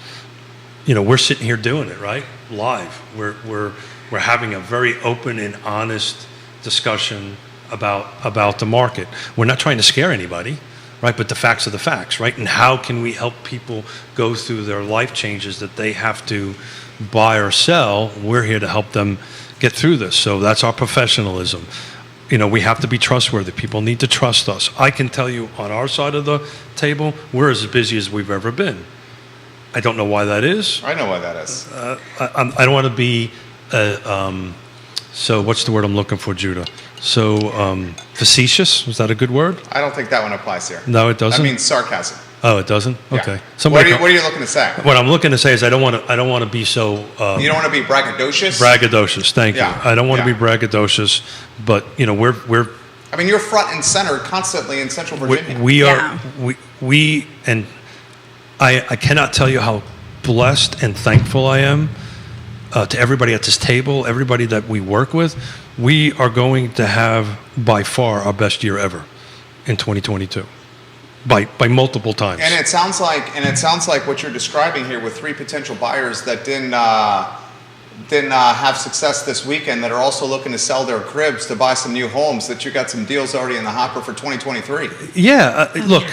You know, we're sitting here doing it, right? Live. We're having a very open and honest discussion about the market. We're not trying to scare anybody, right? But the facts are the facts, right? And how can we help people go through their life changes that they have to buy or sell? We're here to help them get through this. So that's our professionalism. You know, we have to be trustworthy. People need to trust us. I can tell you on our side of the table, we're as busy as we've ever been. I don't know why that is. I know why that is. I don't want to be, so what's the word I'm looking for, Judah? So facetious, is that a good word? I don't think that one applies here. No, it doesn't? That means sarcasm. Oh, it doesn't? Okay. Yeah. What are you looking to say? What I'm looking to say is I don't want to be so You don't want to be braggadocious? braggadocious. Thank Yeah. you. I don't want to Yeah. be braggadocious, but you know we're I mean, you're front and center constantly in Central Virginia. we are Yeah. we and I cannot tell you how blessed and thankful I am to everybody at this table, everybody that we work with. We are going to have by far our best year ever in 2022, by multiple times. And it sounds like what you're describing here with 3 potential buyers that didn't have success this weekend, that are also looking to sell their cribs to buy some new homes, that you got some deals already in the hopper for 2023. Yeah, look,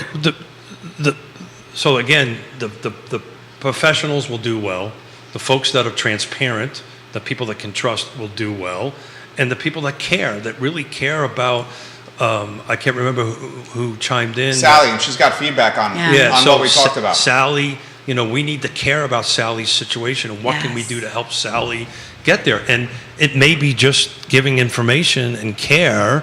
so again, the professionals will do well. The folks that are transparent, the people that can trust will do well. And the people that care, that really care about, I can't remember who chimed in. Sally, and she's got feedback on, Yeah. on what we talked about. Sally, you know, we need to care about Sally's situation and what can we Yes. do to help Sally get there. And it may be just giving information and care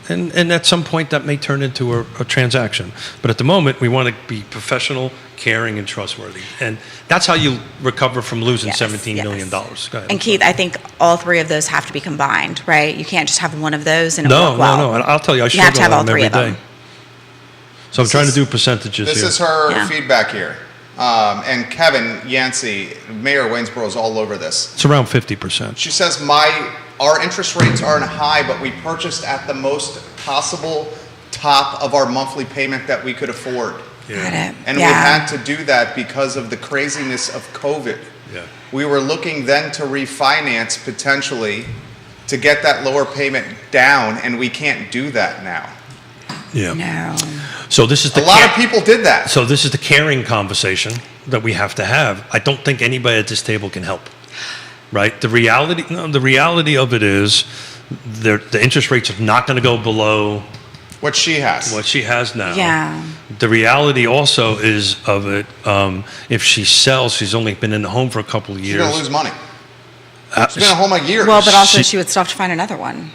and at some point that may turn into a transaction. But at the moment, we want to be professional, caring, and trustworthy. And that's how you recover from losing Yes, $17 million. yes. Go ahead. And Keith, I think all three of those have to be combined, right? You can't just have one of those and it No, work well. no. And I'll tell you, I You have struggle to have with all them three every of them. day. So I'm trying to do percentages This here. is her Yeah. feedback here. And Kevin Yancey, Mayor Waynesboro, is all over this. It's around 50%. She says, our interest rates aren't high, but we purchased at the most possible top of our monthly payment that we could afford. Got it. And we had to do that because of the craziness of COVID. Yeah. We were looking then to refinance potentially to get that lower payment down, and we can't do that now. Yeah. No. So this is the A lot of people did that. So this is the caring conversation that we have to have. I don't think anybody at this table can help, right? The reality of it is the interest rates are not going to go below What she has. what she has now. Yeah. The reality also is of it, if she sells, she's only been in the home for a couple of She's years. going to lose money. Uh, She's been at home a year. Well, but also She- she would still have to find another one.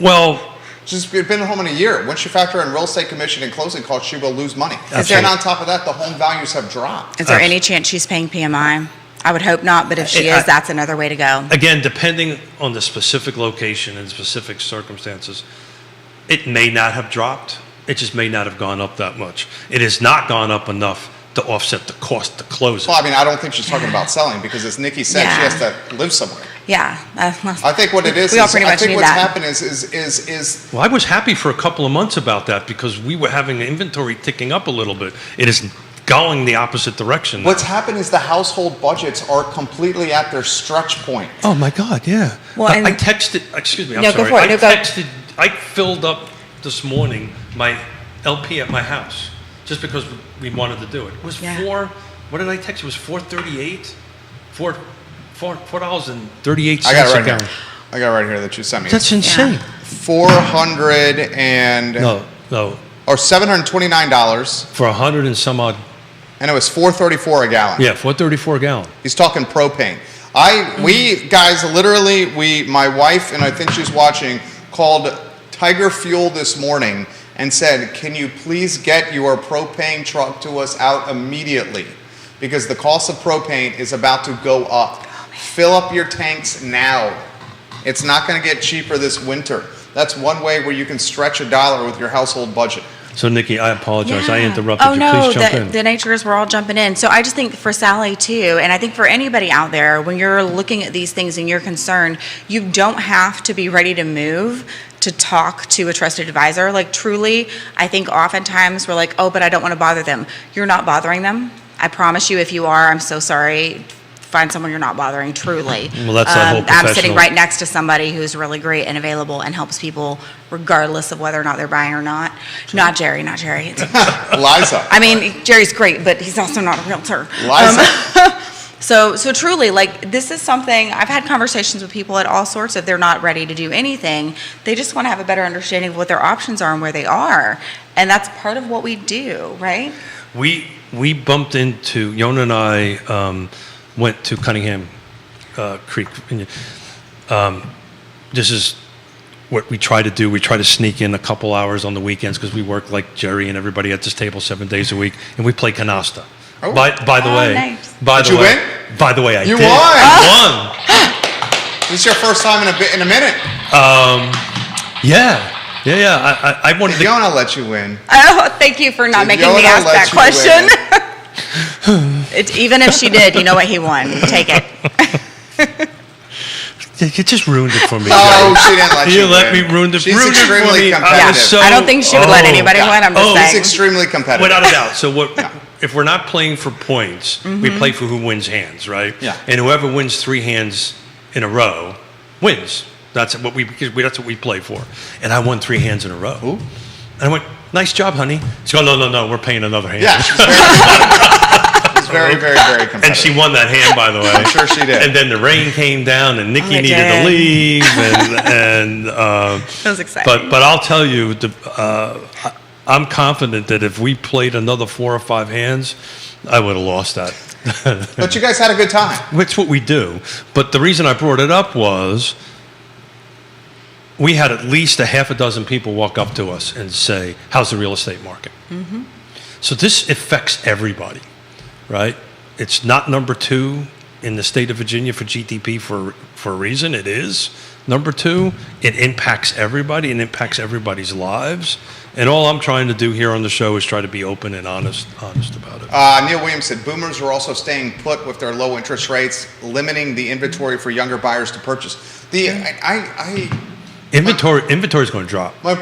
well, She's been at home in a year. Once you factor in real estate commission and closing costs, she will lose money. That's And right. on top of that, the home values have dropped. Is there Abs- any chance she's paying PMI? I would hope not, but if she I- is, that's another way to go. again, depending on the specific location and specific circumstances, it may not have dropped. It just may not have gone up that much. It has not gone up enough to offset the cost to close it. Well, I mean, I don't think she's talking about selling because, as Nikki said, Yeah. she has to live somewhere. Yeah. I think what it is, We all pretty I much think need what's that. happened is Well, I was happy for a couple of months about that because we were having the inventory ticking up a little bit. It is going the opposite direction. what's happened is the household budgets are completely at their stretch point. Oh my God, yeah. Well, I and- texted, excuse me, I'm No, go sorry. for it. I No, go. texted, I filled up this morning my LP at my house just because we wanted to do it. It was Yeah. what did I text? It was $4.38, $4.38 I got it a right here. gallon. I got it right here that you sent me. That's insane. 400 and No, or $729, for 100 and some odd, and it was $4.34 a gallon. yeah, $4.34 a gallon. He's talking propane. We guys literally, my wife and I think she's watching, called Tiger Fuel this morning and said, "Can you please get your propane truck to us out immediately? Because the cost of propane is about to go up. Fill up your tanks now. It's not going to get cheaper this winter." That's one way where you can stretch $1 with your household budget. So Nikki, I apologize. I Yeah. interrupted Oh, you. no, Please jump in. the nature is we're all jumping in. So I just think for Sally too, and I think for anybody out there, when you're looking at these things and you're concerned, you don't have to be ready to move to talk to a trusted advisor. Like truly, I think oftentimes we're like, oh, but I don't want to bother them. You're not bothering them. I promise you, if you are, I'm so sorry. Find someone you're not bothering, truly. Well, that's that whole I'm sitting professional- right next to somebody who's really great and available and helps people regardless of whether or not they're buying or not. Not Jerry, not Jerry. Liza. I mean, Jerry's great, but he's also not a realtor. Liza. So truly, like, this is something, I've had conversations with people at all sorts of, they're not ready to do anything. They just want to have a better understanding of what their options are and where they are. And that's part of what we do, right? We bumped into, Yona and I went to Cunningham Creek. This is what we try to do. We try to sneak in a couple hours on the weekends because we work like Jerry and everybody at this table 7 days a week, and we play canasta. Oh. By the Oh, way, nice. by Did the you way, win? by the way, I You did. won! I This is your first time in a minute. won. Yeah. I wanted Did to. Yona let you win? Oh, thank you for not Did making me Yona ask let that you question. Even if she did, you know what, he won. Take it. You just ruined it for me. Oh, Jerry. she didn't let you You let win. me ruin it. She's ruined it for extremely me. competitive. I was so, I don't think she would let anybody win, I'm just oh, saying. He's extremely competitive. Without a doubt. So if we're not playing for points, we play for who wins hands, right? Yeah. And whoever wins 3 hands in a row wins. That's what that's what we play for. And I won 3 hands in a row. Ooh. And I went, "Nice job, honey." She goes, "No, we're paying another hand." Yeah, she's very, very, very competitive. And she won that hand, by the way. I'm sure she did. And then the rain came down, and Nikki it needed did. to leave, and It was exciting. but I'll tell you, I'm confident that if we played another 4 or 5 hands, I would have lost that. But you guys had a good time. It's what we do. But the reason I brought it up was we had at least a half a dozen people walk up to us and say, how's the real estate market? So this affects everybody, right? It's not number 2 in the state of Virginia for GDP for a reason. It is number 2. It impacts everybody and impacts everybody's lives. And all I'm trying to do here on the show is try to be open and honest about it. Neil Williams said boomers are also staying put with their low interest rates, limiting the inventory for younger buyers to purchase. Inventory is going to drop. My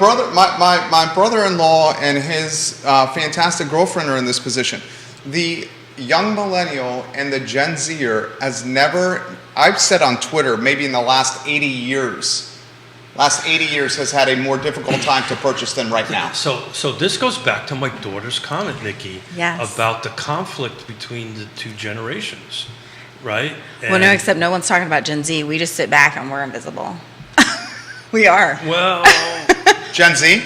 brother-in-law and his fantastic girlfriend are in this position. The young millennial and the Gen Zer has never, I've said on Twitter, maybe in the last 80 years has had a more difficult time to purchase than right now. So this goes back to my daughter's comment, Nikki, Yes. about the conflict between the 2 generations, right? Well, no, except no one's talking about Gen Z. We just sit back and we're invisible. We are. Well, Gen Z?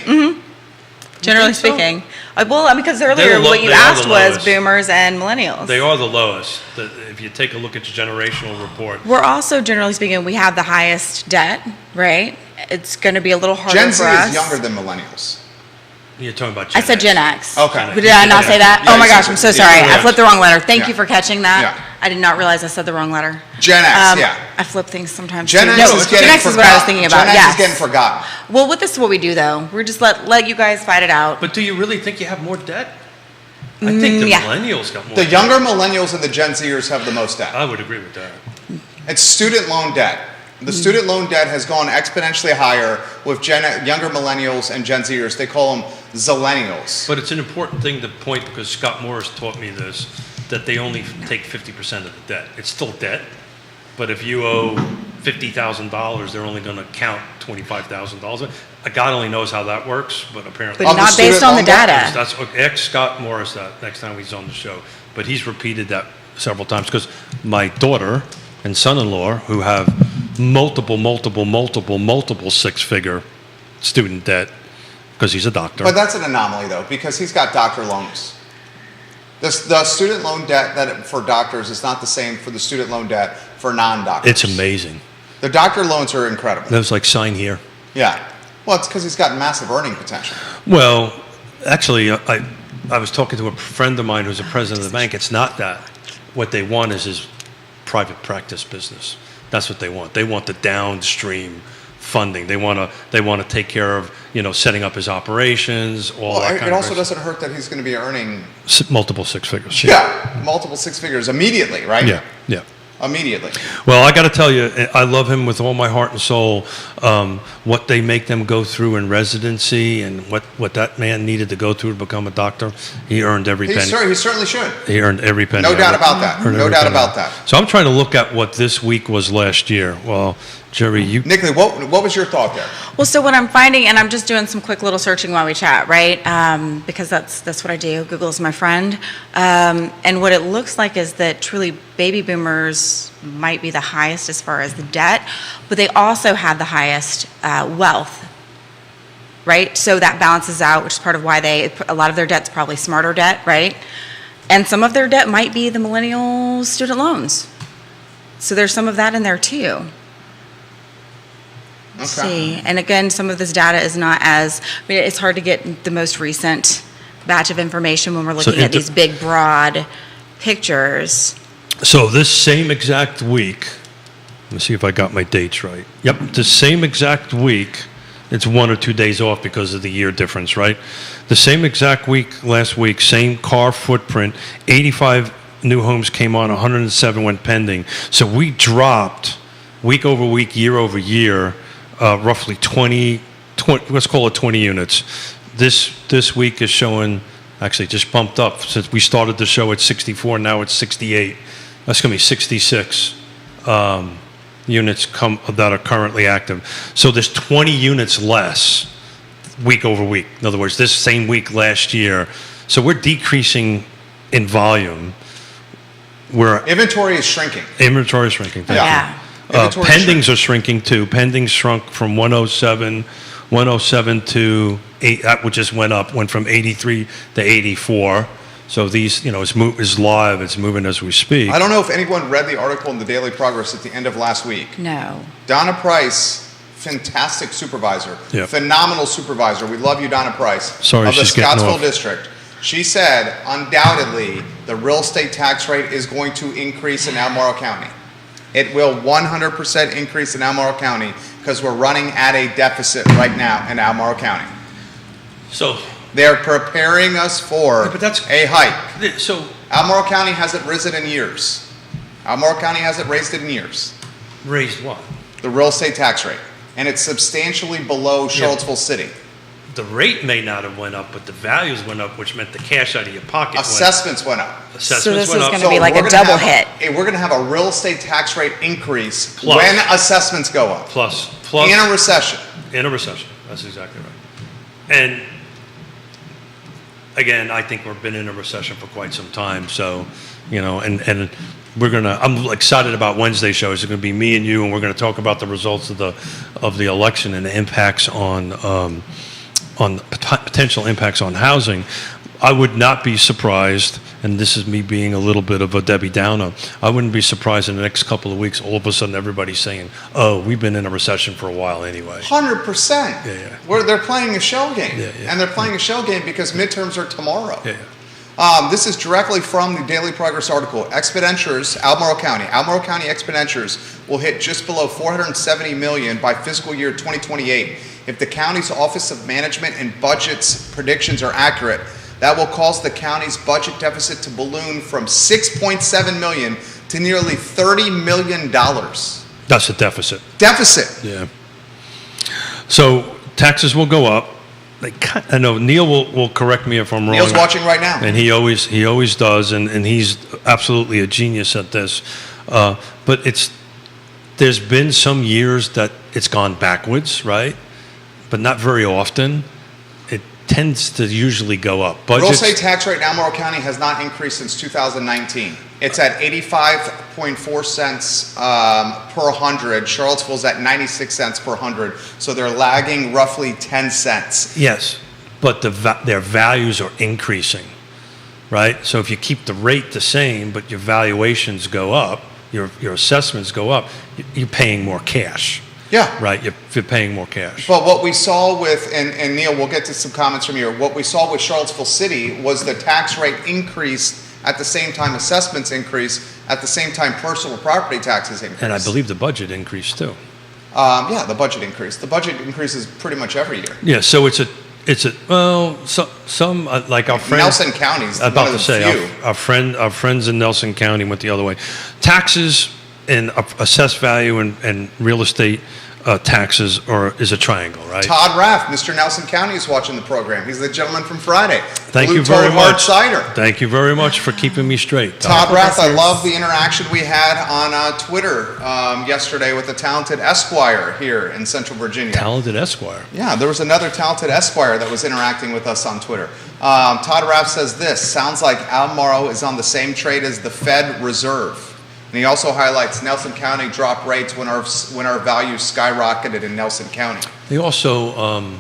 Generally think so? speaking. Because earlier They're what you they are asked the was lowest. boomers and millennials. they are the lowest. If you take a look at your generational report, We're also, generally speaking, we have the highest debt, right? It's going to be a little harder Gen for Z us. is younger than millennials. you're talking about I Gen said X. Gen X. Okay. Did I not say that? Yeah, Oh my you gosh, said- I'm so yeah, sorry. yeah. I flipped the wrong letter. Thank you Yeah. for catching that. Yeah. I did not realize I said the wrong letter. Gen X, yeah. I flip things sometimes. Gen too. X No, is getting Gen X is what I was thinking about. Gen X Yes. is getting forgotten. Well, this is what we do though. We're just let you guys fight it out. But do you really think you have more debt? I think the yeah. millennials got more The debt. younger millennials and the Gen Zers have the most debt. I would agree with that. It's student loan debt. The student loan debt has gone exponentially higher with younger millennials and Gen Zers. They call them zillennials. But it's an important thing to point, because Scott Morris taught me this, that they only take 50% of the debt. It's still debt, but if you owe $50,000, they're only going to count $25,000. God only knows how that works, but apparently. But Of the not based student on the loan debt? data. That's ask Scott Morris that next time he's on the show. But he's repeated that several times, because my daughter and son-in-law, who have multiple six-figure student debt, because he's a doctor. But that's an anomaly, though, because he's got doctor loans. The student loan debt for doctors is not the same for the student loan debt for non-doctors. It's amazing. The doctor loans are incredible. That was like sign here. Yeah. Well, it's because he's got massive earning potential. Well, actually, I was talking to a friend of mine who's a president of the bank. It's not that. What they want is his private practice business. That's what they want. They want the downstream funding. They want to take care of, setting up his operations, all that kind It of also stuff. doesn't hurt that he's going to be earning, Multiple six figures. multiple six figures immediately, right? Yeah. Immediately. Well, I got to tell you, I love him with all my heart and soul. What they make them go through in residency, and what that man needed to go through to become a doctor, he earned every penny. He certainly should. He eurned every penny. No of doubt it. about that. Earned No every doubt penny about of it. that. So I'm trying to look at what this week was last year. Well, Jerry, you Nicolay, what was your thought there? Well, so what I'm finding, and I'm just doing some quick little searching while we chat, right? Because that's what I do. Google is my friend. And what it looks like is that truly baby boomers might be the highest as far as the debt, but they also have the highest wealth, right? So that balances out, which is part of why a lot of their debt's probably smarter debt, right? And some of their debt might be the millennial student loans. So there's some of that in there too. Okay. See, and again, some of this data is not it's hard to get the most recent batch of information when we're looking at these big, broad pictures. So this same exact week, let me see if I got my dates right. Yep, the same exact week, it's 1 or 2 days off because of the year difference, right? The same exact week, last week, same car footprint, 85 new homes came on, 107 went pending. So we dropped week over week, year over year, roughly 20, let's call it 20 units. This week is showing, actually just bumped up since we started the show at 64, now it's 68. That's going to be 66 units that are currently active. So there's 20 units less week over week. In other words, this same week last year. So we're decreasing in volume. Inventory is shrinking. Inventory is shrinking. Thank Yeah. you. Inventory is Pendings are shrinking too. Pendings shrunk from 107 to 8, that just went from 83 to 84. So these, it's live, it's moving as we speak. I don't know if anyone read the article in the Daily Progress at the end of last week. No. Donna Price fantastic supervisor, Yep. phenomenal supervisor. We love you, Donna Price, Sorry, of the she's getting Scottsville off. District. She said, undoubtedly, the real estate tax rate is going to increase in Albemarle County. It will 100% increase in Albemarle County because we're running at a deficit right now in Albemarle County. So, They're preparing us for Yeah, but that's- a hike. so Albemarle County hasn't risen in years. Albemarle County hasn't raised it in years. raised what? The real estate tax rate. And it's substantially below Charlottesville City. The rate may not have went up, but the values went up, which meant the cash out of your pocket Assessments went up. Assessments So this went is up. gonna be like we're a gonna double have hit. we're going to have a real estate tax rate increase Plus. when assessments go up. Plus In a recession. in a recession. That's exactly right. And again, I think we've been in a recession for quite some time. So, and I'm excited about Wednesday shows. It's going to be me and you, and we're going to talk about the results of the election and the impacts on potential impacts on housing. I would not be surprised, and this is me being a little bit of a Debbie Downer, I wouldn't be surprised in the next couple of weeks, all of a sudden everybody's saying, oh, we've been in a recession for a while anyway. 100%. Yeah. Where they're playing a shell game. Yeah. And they're playing a shell game because midterms are tomorrow. Yeah. This is directly from the Daily Progress article. Expenditures, Albemarle County expenditures will hit just below $470 million by fiscal year 2028. If the county's Office of Management and Budget's predictions are accurate, that will cause the county's budget deficit to balloon from $6.7 million to nearly $30 million. That's a deficit. Deficit. Yeah. So taxes will go up. I know Neil will correct me if I'm wrong. Neil's watching right now. And he always does, and he's absolutely a genius at this. But there's been some years that it's gone backwards, right? But not very often. It tends to usually go up. Real Budgets, estate tax rate in Albemarle County has not increased since 2019. It's at 85.4 cents per hundred. Charlottesville's at 96 cents per hundred. So they're lagging roughly 10 cents. yes, but their values are increasing, right? So if you keep the rate the same, but your valuations go up, your assessments go up, you're paying more cash. Yeah. Right, you're paying more cash. But what we saw with, and Neil, we'll get to some comments from you. What we saw with Charlottesville City was the tax rate increased at the same time assessments increased, at the same time personal property taxes increased. And I believe the budget increased too. Yeah, the budget increased. The budget increases pretty much every year. Yeah, so some like our friends. Nelson County's one About of to the say, few. our friends in Nelson County went the other way. Taxes and assessed value and real estate taxes is a triangle, right? Todd Raff, Mr. Nelson County, is watching the program. He's the gentleman from Friday. Thank Blue you very Toad Hard much. Cider. Thank you very much for keeping me straight. Todd Rath, I love the interaction we had on Twitter yesterday with the talented Esquire here in Central Virginia. Talented Esquire. Yeah, there was another talented Esquire that was interacting with us on Twitter. Todd Raff says this, sounds like Albemarle is on the same trade as the Fed Reserve. And he also highlights Nelson County dropped rates when our values skyrocketed in Nelson County. They also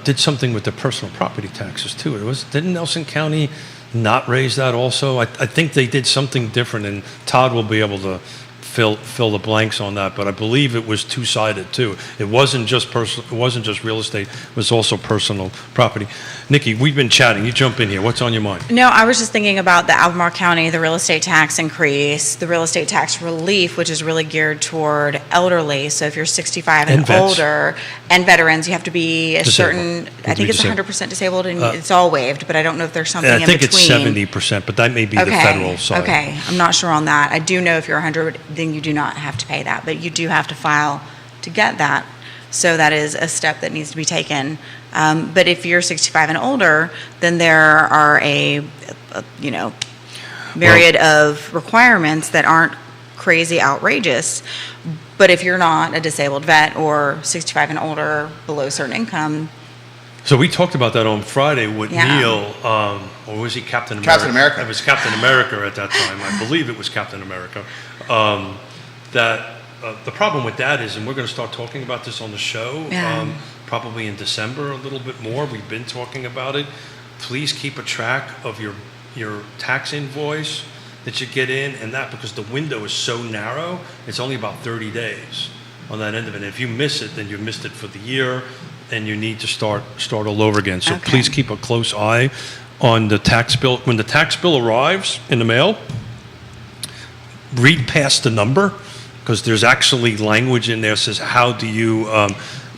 did something with the personal property taxes too. Didn't Nelson County not raise that also? I think they did something different, and Todd will be able to fill the blanks on that. But I believe it was two-sided too. It wasn't just personal. It wasn't just real estate. It was also personal property. Nikki, we've been chatting. You jump in here. What's on your mind? No, I was just thinking about the Albemarle County, the real estate tax increase, the real estate tax relief, which is really geared toward elderly. So if you're 65 and And vets. older, and veterans, you have to be a Disabled. certain, You have I to think be it's disabled. 100% disabled, and it's all waived, but I don't know if there's something I in think between. it's 70%, but that may be the federal side. Okay, I'm not sure on that. I do know if you're 100, then you do not have to pay that, but you do have to file to get that. So that is a step that needs to be taken. But if you're 65 and older, then there are a myriad of requirements that aren't crazy outrageous. But if you're not a disabled vet or 65 and older below a certain income, So we talked about that on Friday with Yeah. Neil, or was he Captain America? Captain America. It was Captain America at that time. I believe it was Captain America. The problem with that is, and we're going to start talking about this on the show, Yeah. probably in December a little bit more. We've been talking about it. Please keep a track of your tax invoice that you get in, and that because the window is so narrow, it's only about 30 days. on that end of it. And if you miss it, then you've missed it for the year, and you need to start all over again. So Okay. please keep a close eye on the tax bill. When the tax bill arrives in the mail, read past the number, because there's actually language in there that says how do you,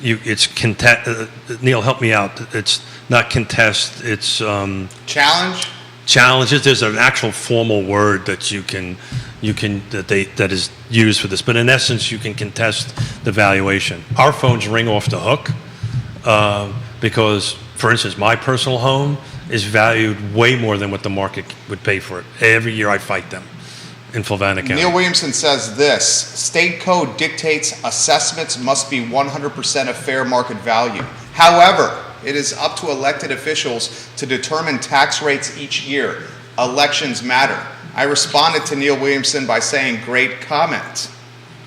it's contest. Neil, help me out. It's not contest. It's Challenge? challenges. There's an actual formal word that that is used for this. But in essence, you can contest the valuation. Our phones ring off the hook because, for instance, my personal home is valued way more than what the market would pay for it. Every year I fight them in Fluvanna County. Neil Williamson says this: state code dictates assessments must be 100% of fair market value. However, it is up to elected officials to determine tax rates each year. Elections matter. I responded to Neil Williamson by saying, great comment.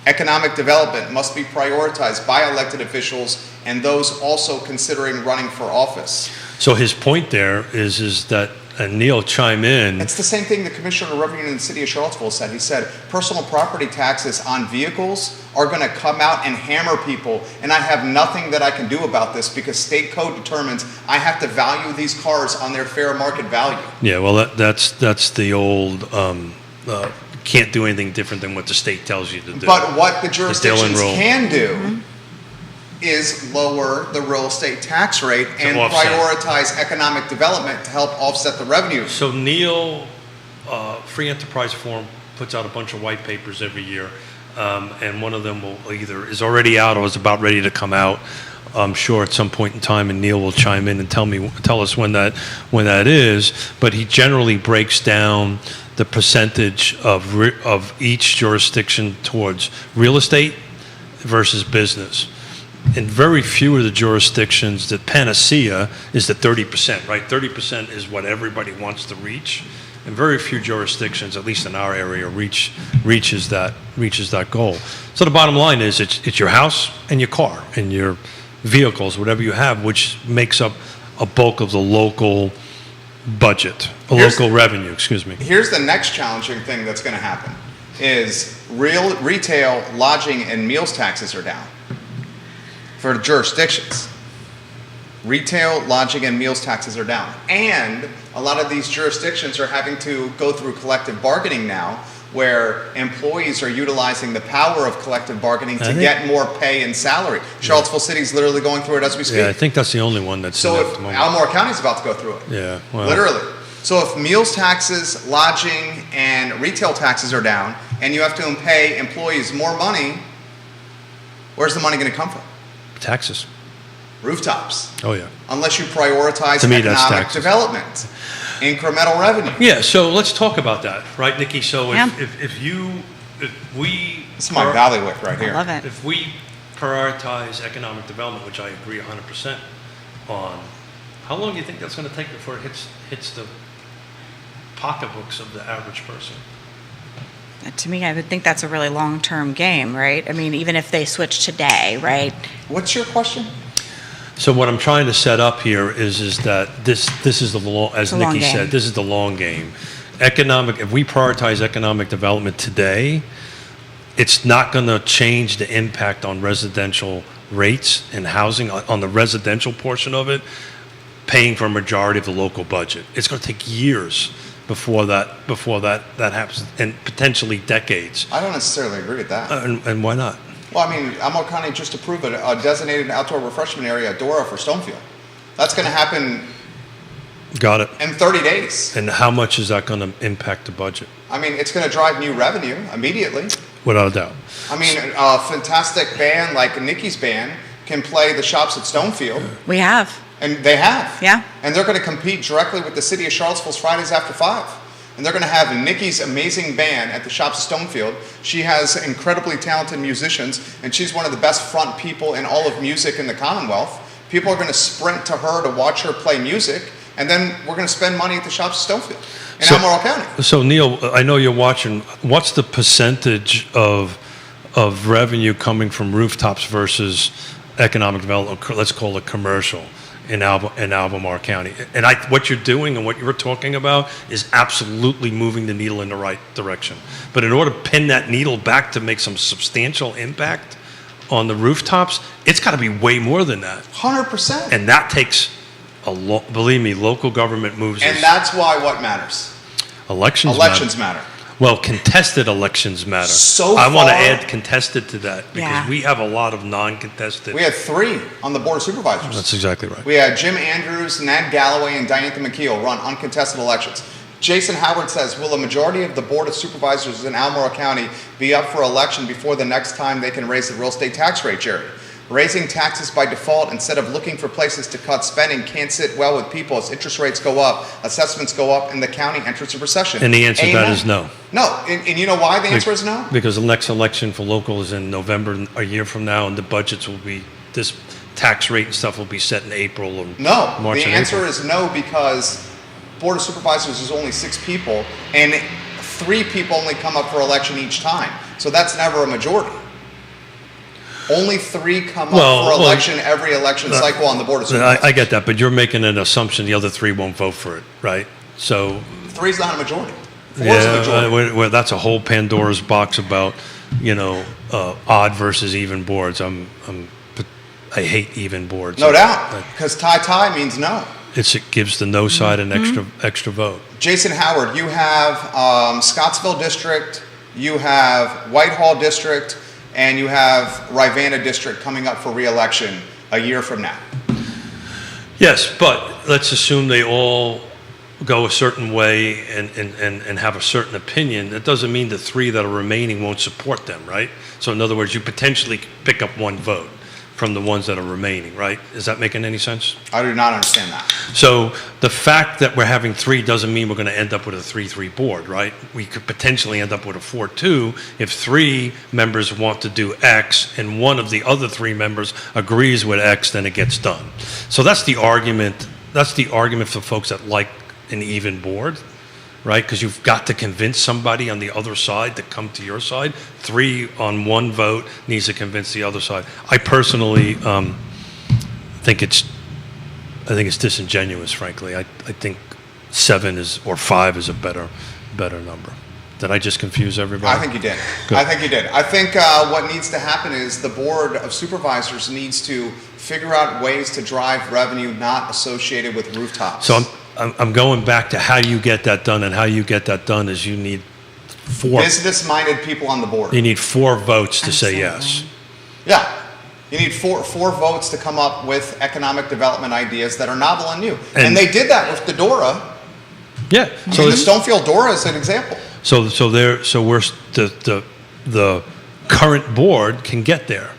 Economic development must be prioritized by elected officials and those also considering running for office. So his point there is that, and Neil chime in. It's the same thing the Commissioner of Revenue in the city of Charlottesville said. He said personal property taxes on vehicles are going to come out and hammer people, and I have nothing that I can do about this because state code determines I have to value these cars on their fair market value. Yeah, well, that's the old can't do anything different than what the state tells you to do. But what the jurisdictions rule. can do is lower the real estate tax rate and offset. prioritize economic development to help offset the revenue. So Neil, Free Enterprise Forum puts out a bunch of white papers every year, and one of them will either is already out or is about ready to come out. I'm sure at some point in time, and Neil will chime in and tell us when that is. But he generally breaks down the percentage of each jurisdiction towards real estate versus business. In very few of the jurisdictions, the panacea is the 30%, right? 30% is what everybody wants to reach. And very few jurisdictions, at least in our area, reaches that goal. So the bottom line is it's your house and your car and your vehicles, whatever you have, which makes up a bulk of the local budget, local revenue, excuse me. Here's the next challenging thing that's going to happen is retail, lodging, and meals taxes are down for jurisdictions. Retail, lodging, and meals taxes are down. And a lot of these jurisdictions are having to go through collective bargaining now, where employees are utilizing the power of collective bargaining to get more pay and salary. Charlottesville City is literally going through it as we speak. Yeah, I think that's the only one that's So in if at the moment. Albemarle County is about to go through it. Yeah, well, Literally. So if meals taxes, lodging, and retail taxes are down, and you have to pay employees more money, where's the money going to come from? taxes. Rooftops. Oh yeah. Unless you prioritize To me, that's economic taxes. development, incremental revenue. Yeah. So let's talk about that, right, Nikki? So Yeah. if we This is my ballywick right I here. love it. if we prioritize economic development, which I agree 100% on, how long do you think that's going to take before it hits the pocketbooks of the average person? To me, I would think that's a really long-term game, right? I mean, even if they switch today, right? What's your question? So what I'm trying to set up here is that this is the long, as It's a long Nikki game. said, this is the long game. If we prioritize economic development today, it's not going to change the impact on residential rates and housing on the residential portion of it, paying for a majority of the local budget. It's going to take years before that happens, and potentially decades. I don't necessarily agree with that. And why not? Well, I mean, Albemarle County just approved a designated outdoor refreshment area, DORA, for Stonefield. That's going to happen Got it. in 30 days. And how much is that going to impact the budget? I mean, it's going to drive new revenue immediately. Without a doubt. I mean, a fantastic band like Nikki's band can play the shops at Stonefield, We have. and they have. Yeah. And they're going to compete directly with the city of Charlottesville's Fridays After 5. And they're going to have Nikki's amazing band at the shops at Stonefield. She has incredibly talented musicians, and she's one of the best front people in all of music in the Commonwealth. People are going to sprint to her to watch her play music, and then we're going to spend money at the shops at Stonefield in So- Albemarle County. So Neil, I know you're watching. What's the percentage of revenue coming from rooftops versus economic development? Let's call it commercial in Albemarle County. And what you're doing and what you're talking about is absolutely moving the needle in the right direction. But in order to pin that needle back to make some substantial impact on the rooftops, it's got to be way more than that. 100%. And that takes believe me, local government moves. And that's why what matters? Elections matter. Well, contested elections matter. So I want to far- add contested to that because Yeah. we have a lot of non-contested. We had 3 on the Board of Supervisors. That's exactly right. We had Jim Andrews, Ned Galloway, and Diantha McKeel run uncontested elections. Jason Howard says, will a majority of the Board of Supervisors in Albemarle County be up for election before the next time they can raise the real estate tax rate, Jerry? Raising taxes by default instead of looking for places to cut spending can't sit well with people as interest rates go up, assessments go up, and the county enters a recession. And the answer to that Amen. is no. No, and you know why the answer is no? Because the next election for local is in November, a year from now, and the budgets will be, this tax rate and stuff will be set in April or No, March the and answer April. is no because Board of Supervisors is only 6 people, and 3 people only come up for election each time. So that's never a majority. Only 3 come up for election every election cycle on the Board of Supervisors. I get that, but you're making an assumption the other 3 won't vote for it, right? So 3's not a majority. 4's a majority. well, that's a whole Pandora's box about, odd versus even boards. I hate even boards. No doubt, because tie means no. It gives the no side an extra vote. Jason Howard, you have Scottsville District, you have Whitehall District, and you have Rivanna District coming up for re-election a year from now. Yes, but let's assume they all go a certain way and have a certain opinion. That doesn't mean the 3 that are remaining won't support them, right? So in other words, you potentially pick up 1 vote from the ones that are remaining, right? Is that making any sense? I do not understand that. So the fact that we're having 3 doesn't mean we're going to end up with a 3-3 board, right? We could potentially end up with a 4-2 if 3 members want to do X and one of the other 3 members agrees with X, then it gets done. So that's the argument. That's the argument for folks that like an even board, right? Because you've got to convince somebody on the other side to come to your side. 3 on 1 vote needs to convince the other side. I personally think it's disingenuous, frankly. I think 7 or 5 is a better number. Did I just confuse everybody? I think you did. Good. I think you did. I think what needs to happen is the Board of Supervisors needs to figure out ways to drive revenue not associated with rooftops. So I'm going back to how you get that done, and how you get that done is you need 4. Business-minded people on the board. You need 4 votes to say yes. Yeah. You need four votes to come up with economic development ideas that are novel and new. And they did that with the Dora. Yeah. So the Stonefield Dora is an example. So the current board can get there.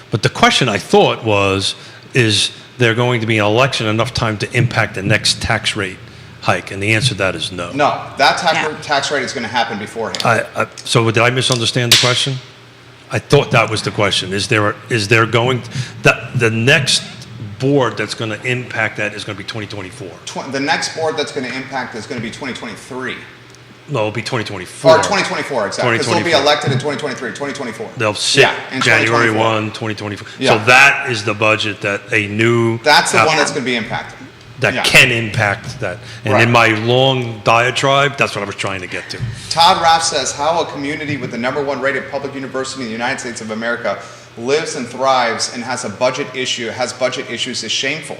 But the question I thought was, is there going to be an election enough time to impact the next tax rate hike? And the answer to that is no. No, that tax rate is going to happen beforehand. So did I misunderstand the question? I thought that was the question. Is there going the next board that's going to impact that is going to be 2024? The next board that's going to impact is going to be 2023. No, it'll be 2024. Or 2024, exactly. Because they'll be elected in 2023, 2024. They'll sit in January 2024. 1, 2024. Yeah. So that is the budget that a new... That's the one that's going to be impacted. That can impact that. And Right. in my long diatribe, that's what I was trying to get to. Todd Raff says, how a community with the #1 rated public university in the United States of America lives and thrives and has budget issues is shameful.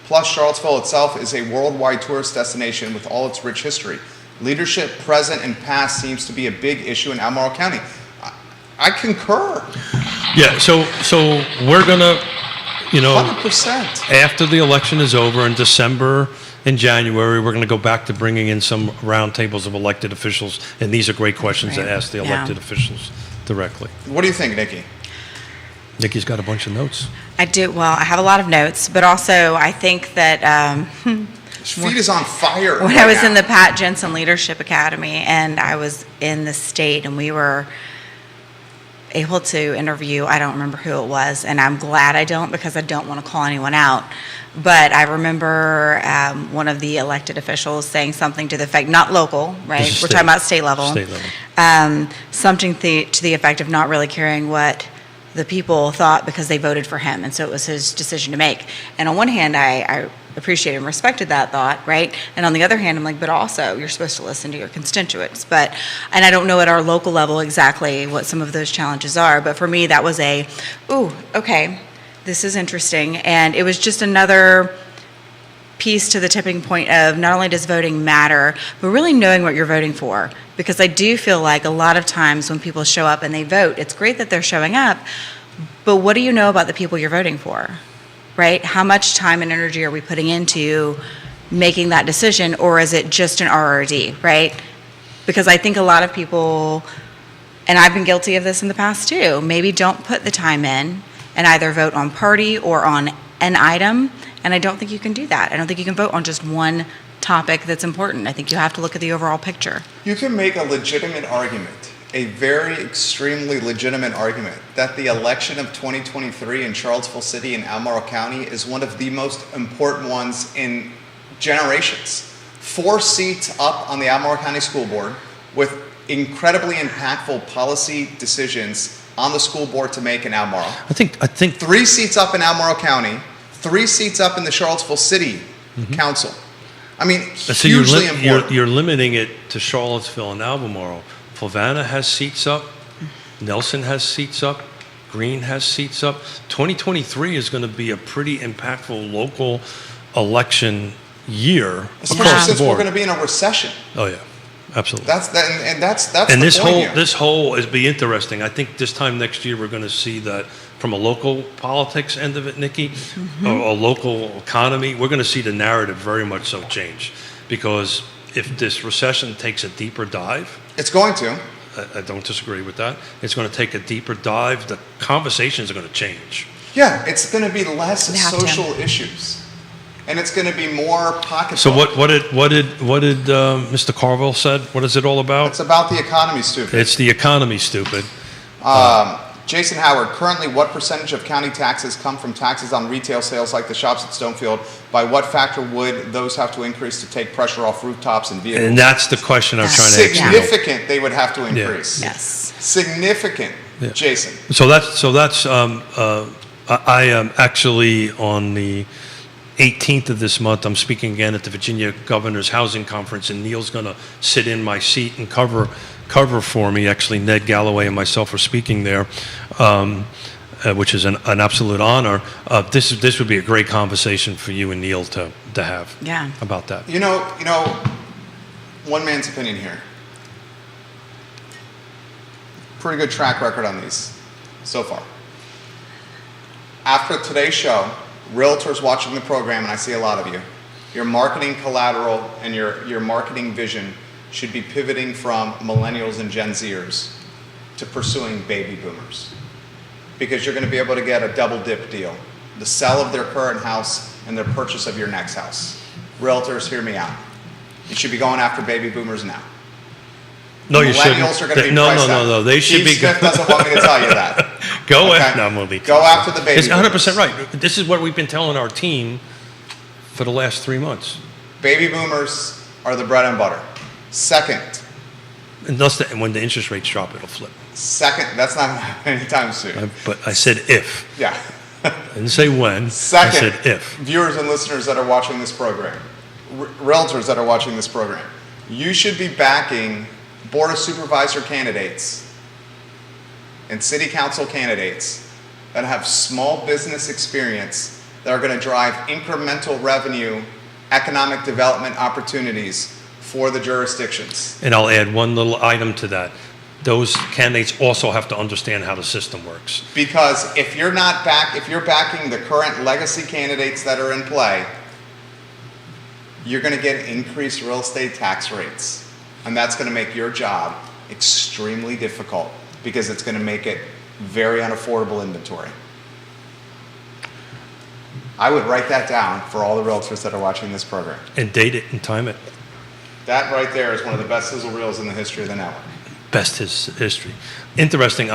Plus, Charlottesville itself is a worldwide tourist destination with all its rich history. Leadership, present and past, seems to be a big issue in Albemarle County. I concur. Yeah, so we're going to, 100%. after the election is over in December and January, we're going to go back to bringing in some roundtables of elected officials. And these are great questions to ask the elected officials directly. What do you think, Nikki? Nikki's got a bunch of notes. I do. Well, I have a lot of notes, but also I think that Feet is on fire. when right I was now. in the Pat Jensen Leadership Academy and I was in the state and we were able to interview, I don't remember who it was, and I'm glad I don't because I don't want to call anyone out. But I remember one of the elected officials saying something to the effect, not local, right? This is We're state. talking about state level. State level. Something to the effect of not really caring what the people thought because they voted for him, and so it was his decision to make. And on one hand, I appreciated and respected that thought, right? And on the other hand, I'm like, but also you're supposed to listen to your constituents. And I don't know at our local level exactly what some of those challenges are, but for me, that was okay, this is interesting. And it was just another piece to the tipping point of not only does voting matter, but really knowing what you're voting for. Because I do feel like a lot of times when people show up and they vote, it's great that they're showing up, but what do you know about the people you're voting for, right? How much time and energy are we putting into making that decision, or is it just an RRD, right? Because I think a lot of people, and I've been guilty of this in the past too, maybe don't put the time in and either vote on party or on an item, and I don't think you can do that. I don't think you can vote on just one topic that's important. I think you have to look at the overall picture. You can make a legitimate argument, a very extremely legitimate argument, that the election of 2023 in Charlottesville City and Albemarle County is one of the most important ones in generations. 4 seats up on the Albemarle County School Board with incredibly impactful policy decisions on the school board to make in Albemarle. I think 3 seats up in Albemarle County, 3 seats up in the Charlottesville City Council. I mean, so hugely important. you're limiting it to Charlottesville and Albemarle. Flavanna has seats up. Nelson has seats up. Greene has seats up. 2023 is going to be a pretty impactful local election year Especially across since the we're board. going to be in a recession. Oh yeah, absolutely. That's And the this point whole here. this whole is be interesting. I think this time next year we're going to see that from a local politics end of it, Nikki, a local economy. We're going to see the narrative very much so change, because if this recession takes a deeper dive, It's going to. I don't disagree with that. It's going to take a deeper dive. The conversations are going to change. Yeah, it's going to be less We have to. social issues, and it's going to be more pocketbook. So what did Mr. Carville said? What is it all about? It's about the economy, stupid. It's the economy, stupid. Jason Howard, currently what percentage of county taxes come from taxes on retail sales like the shops at Stonefield? By what factor would those have to increase to take pressure off rooftops and vehicles? And that's the question I'm trying to ask you. Significant, they would have to increase. Yes. Significant, Yeah. Jason. So that's I am actually on the 18th of this month. I'm speaking again at the Virginia Governor's Housing Conference, and Neil's going to sit in my seat and cover for me. Actually, Ned Galloway and myself are speaking there, which is an absolute honor. This would be a great conversation for you and Neil to have. Yeah. About that. You know, one man's opinion here. Pretty good track record on these so far. After today's show, realtors watching the program, and I see a lot of you, your marketing collateral and your marketing vision should be pivoting from millennials and Gen Zers to pursuing baby boomers. Because you're going to be able to get a double dip deal. The sell of their current house and their purchase of your next house. Realtors, hear me out. You should be going after baby boomers now. No, you shouldn't. Millennials are going to be No, priced no, out. no, no. They should Keith be. Smith doesn't want me to tell you that. Go Okay? after. No, I'm gonna be. Go after the baby It's 100% boomers. right. This is what we've been telling our team for the last 3 months. Baby boomers are the bread and butter. Second, When the interest rates drop, it'll flip. that's not happening anytime soon. But I said if. Yeah. I didn't say when. Second, I said if. viewers and listeners that are watching this program, realtors that are watching this program, you should be backing Board of Supervisor candidates and City Council candidates that have small business experience that are going to drive incremental revenue, economic development opportunities for the jurisdictions. And I'll add one little item to that. Those candidates also have to understand how the system works. Because if you're backing the current legacy candidates that are in play, you're going to get increased real estate tax rates. And that's going to make your job extremely difficult because it's going to make it very unaffordable inventory. I would write that down for all the realtors that are watching this program. And date it and time it. That right there is one of the best sizzle reels in the history of the network. Best history. Interesting.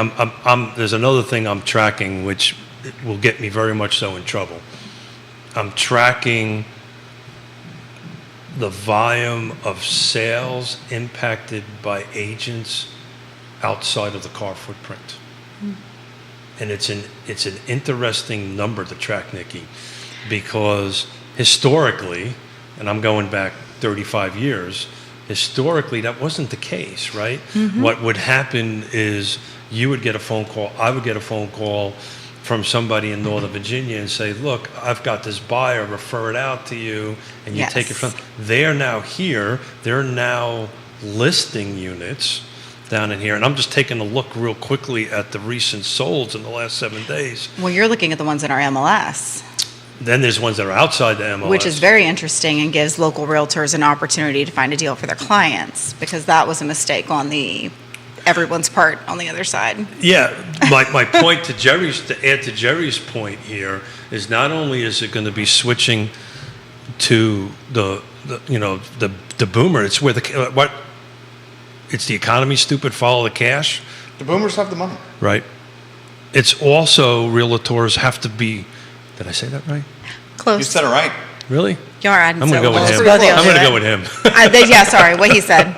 There's another thing I'm tracking, which will get me very much so in trouble. I'm tracking the volume of sales impacted by agents outside of the car footprint. And it's an interesting number to track, Nikki, because historically, and I'm going back 35 years, historically that wasn't the case, right? What would happen is you would get a phone call, I would get a phone call from somebody in Northern Virginia and say, look, I've got this buyer, refer it out to you, and you take it from. They're now here, they're now listing units down in here, and I'm just taking a look real quickly at the recent solds in the last 7 days. Well, you're looking at the ones in our MLS. Then there's ones that are outside the MLS. Which is very interesting and gives local realtors an opportunity to find a deal for their clients, because that was a mistake on everyone's part on the other side. Yeah, my point to add to Jerry's point here is not only is it going to be switching to the boomer, it's where it's the economy, stupid, follow the cash. The boomers have the money. Right. It's also realtors have to be, did I say that right? Close. You said it right. Really? You are. I'm going to go with him. both of you I'm will going to do go it. with him. Yeah, sorry, what he said.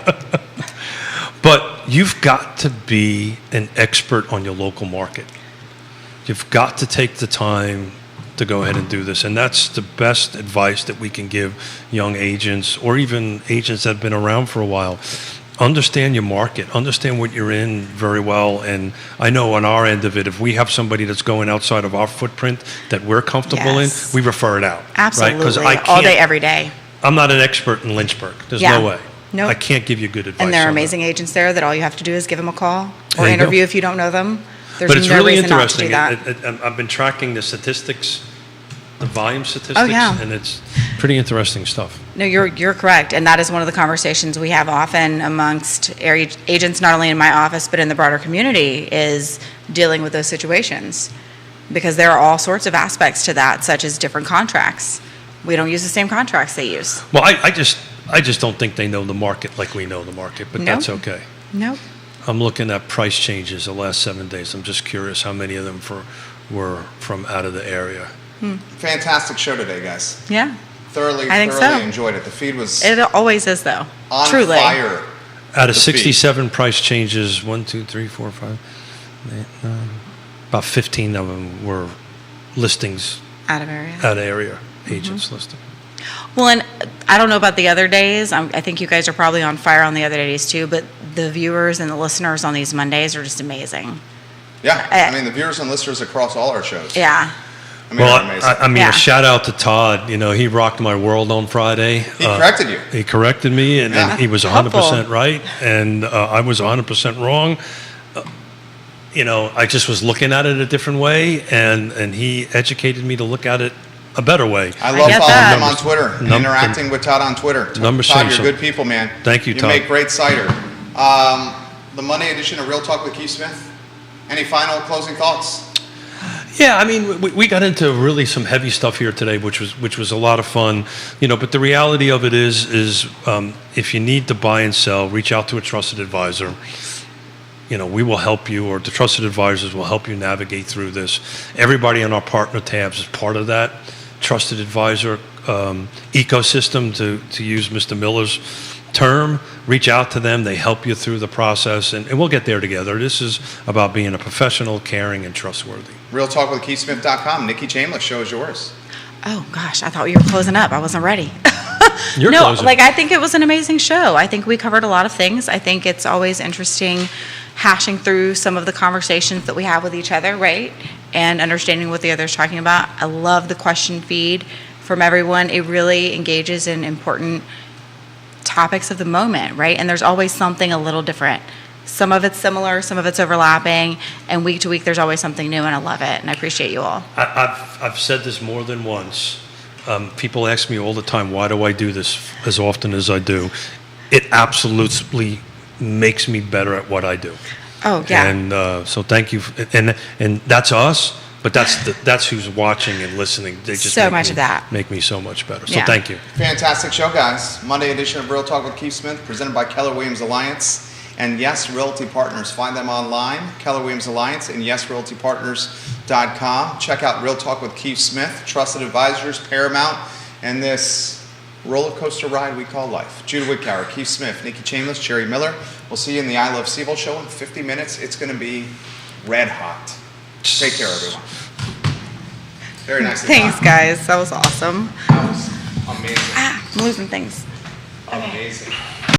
But you've got to be an expert on your local market. You've got to take the time to go ahead and do this. And that's the best advice that we can give young agents or even agents that have been around for a while. Understand your market, understand what you're in very well. And I know on our end of it, if we have somebody that's going outside of our footprint that we're comfortable Yes. in, we refer it out. Absolutely. Right? All day, every day. I'm not an expert in Lynchburg. There's Yeah. no way. Nope. I can't give you good advice. And there are on that. amazing agents there that all you have to do is give them a call There or you go. interview if you don't know them. There's But it's no really reason not to do interesting. that. I've been tracking the statistics, the volume statistics, Oh, yeah. and it's pretty interesting stuff. No, you're correct, and that is one of the conversations we have often amongst area agents, not only in my office but in the broader community, is dealing with those situations, because there are all sorts of aspects to that, such as different contracts. We don't use the same contracts they use. Well, I just don't think they know the market like we know the market, but Nope. that's okay. Nope. I'm looking at price changes the last 7 days. I'm just curious how many of them were from out of the area. Fantastic show today, guys. Yeah, Thoroughly I think so. enjoyed it. The feed was it always is, though. on Truly. fire. Out of The feed. 67 price changes, 1, 2, 3, 4, 5, 8, 9, about 15 of them were listings Out of area. out of area, agents listing. Well, and I don't know about the other days. I think you guys are probably on fire on the other days too, but the viewers and the listeners on these Mondays are just amazing. Yeah, I mean, the viewers and listeners across all our shows. Yeah. I mean, Well, they're amazing. I mean, Yeah. a shout out to Todd. You know, he rocked my world on Friday. He corrected you. He corrected me, and, Yeah. and he was 100% right, and I was 100% wrong. You know, I just was looking at it a different way, and he educated me to look at it a better way. I love get following that. him on Twitter, and Num- interacting with Todd on Twitter. Numbers Todd, change, you're so- good people, man. Thank you, You Todd. make great cider. The Monday edition of Real Talk with Keith Smith. Any final closing thoughts? Yeah, I mean, we got into really some heavy stuff here today, which was a lot of fun, you know. But the reality of it is if you need to buy and sell, reach out to a trusted advisor. You know, we will help you, or the trusted advisors will help you navigate through this. Everybody on our partner tabs is part of that trusted advisor ecosystem, to use Mr. Miller's term. Reach out to them. They help you through the process, and we'll get there together. This is about being a professional, caring, and trustworthy. RealTalkWithKeithSmith.com. Nikki Chambliss, show is yours. Oh gosh, I thought you were closing up. I wasn't ready. You're no, closing. like I think it was an amazing show. I think we covered a lot of things. I think it's always interesting hashing through some of the conversations that we have with each other, right? And understanding what the other's talking about. I love the question feed from everyone. It really engages in important topics of the moment, right? And there's always something a little different. Some of it's similar, some of it's overlapping, and week to week there's always something new, and I love it, and I appreciate you all. I've said this more than once. People ask me all the time, why do I do this as often as I do? It absolutely makes me better at what I do. Oh, yeah. And so thank you. And that's us, but that's who's watching and listening. They just So make much me- of that. make me so much better. So Yeah. thank you. Fantastic show, guys. Monday edition of Real Talk with Keith Smith, presented by Keller Williams Alliance and Yes Realty Partners. Find them online, Keller Williams Alliance and YesRealtyPartners.com. Check out Real Talk with Keith Smith, trusted advisors, Paramount, and this roller coaster ride we call life. Judah Woodcower, Keith Smith, Nikki Chambliss, Jerry Miller. We'll see you in the I Love Seville show in 50 minutes. It's going to be red hot. Take care, everyone. Very nicely Thanks, done. guys. That was awesome. That was amazing. I'm losing things. Amazing.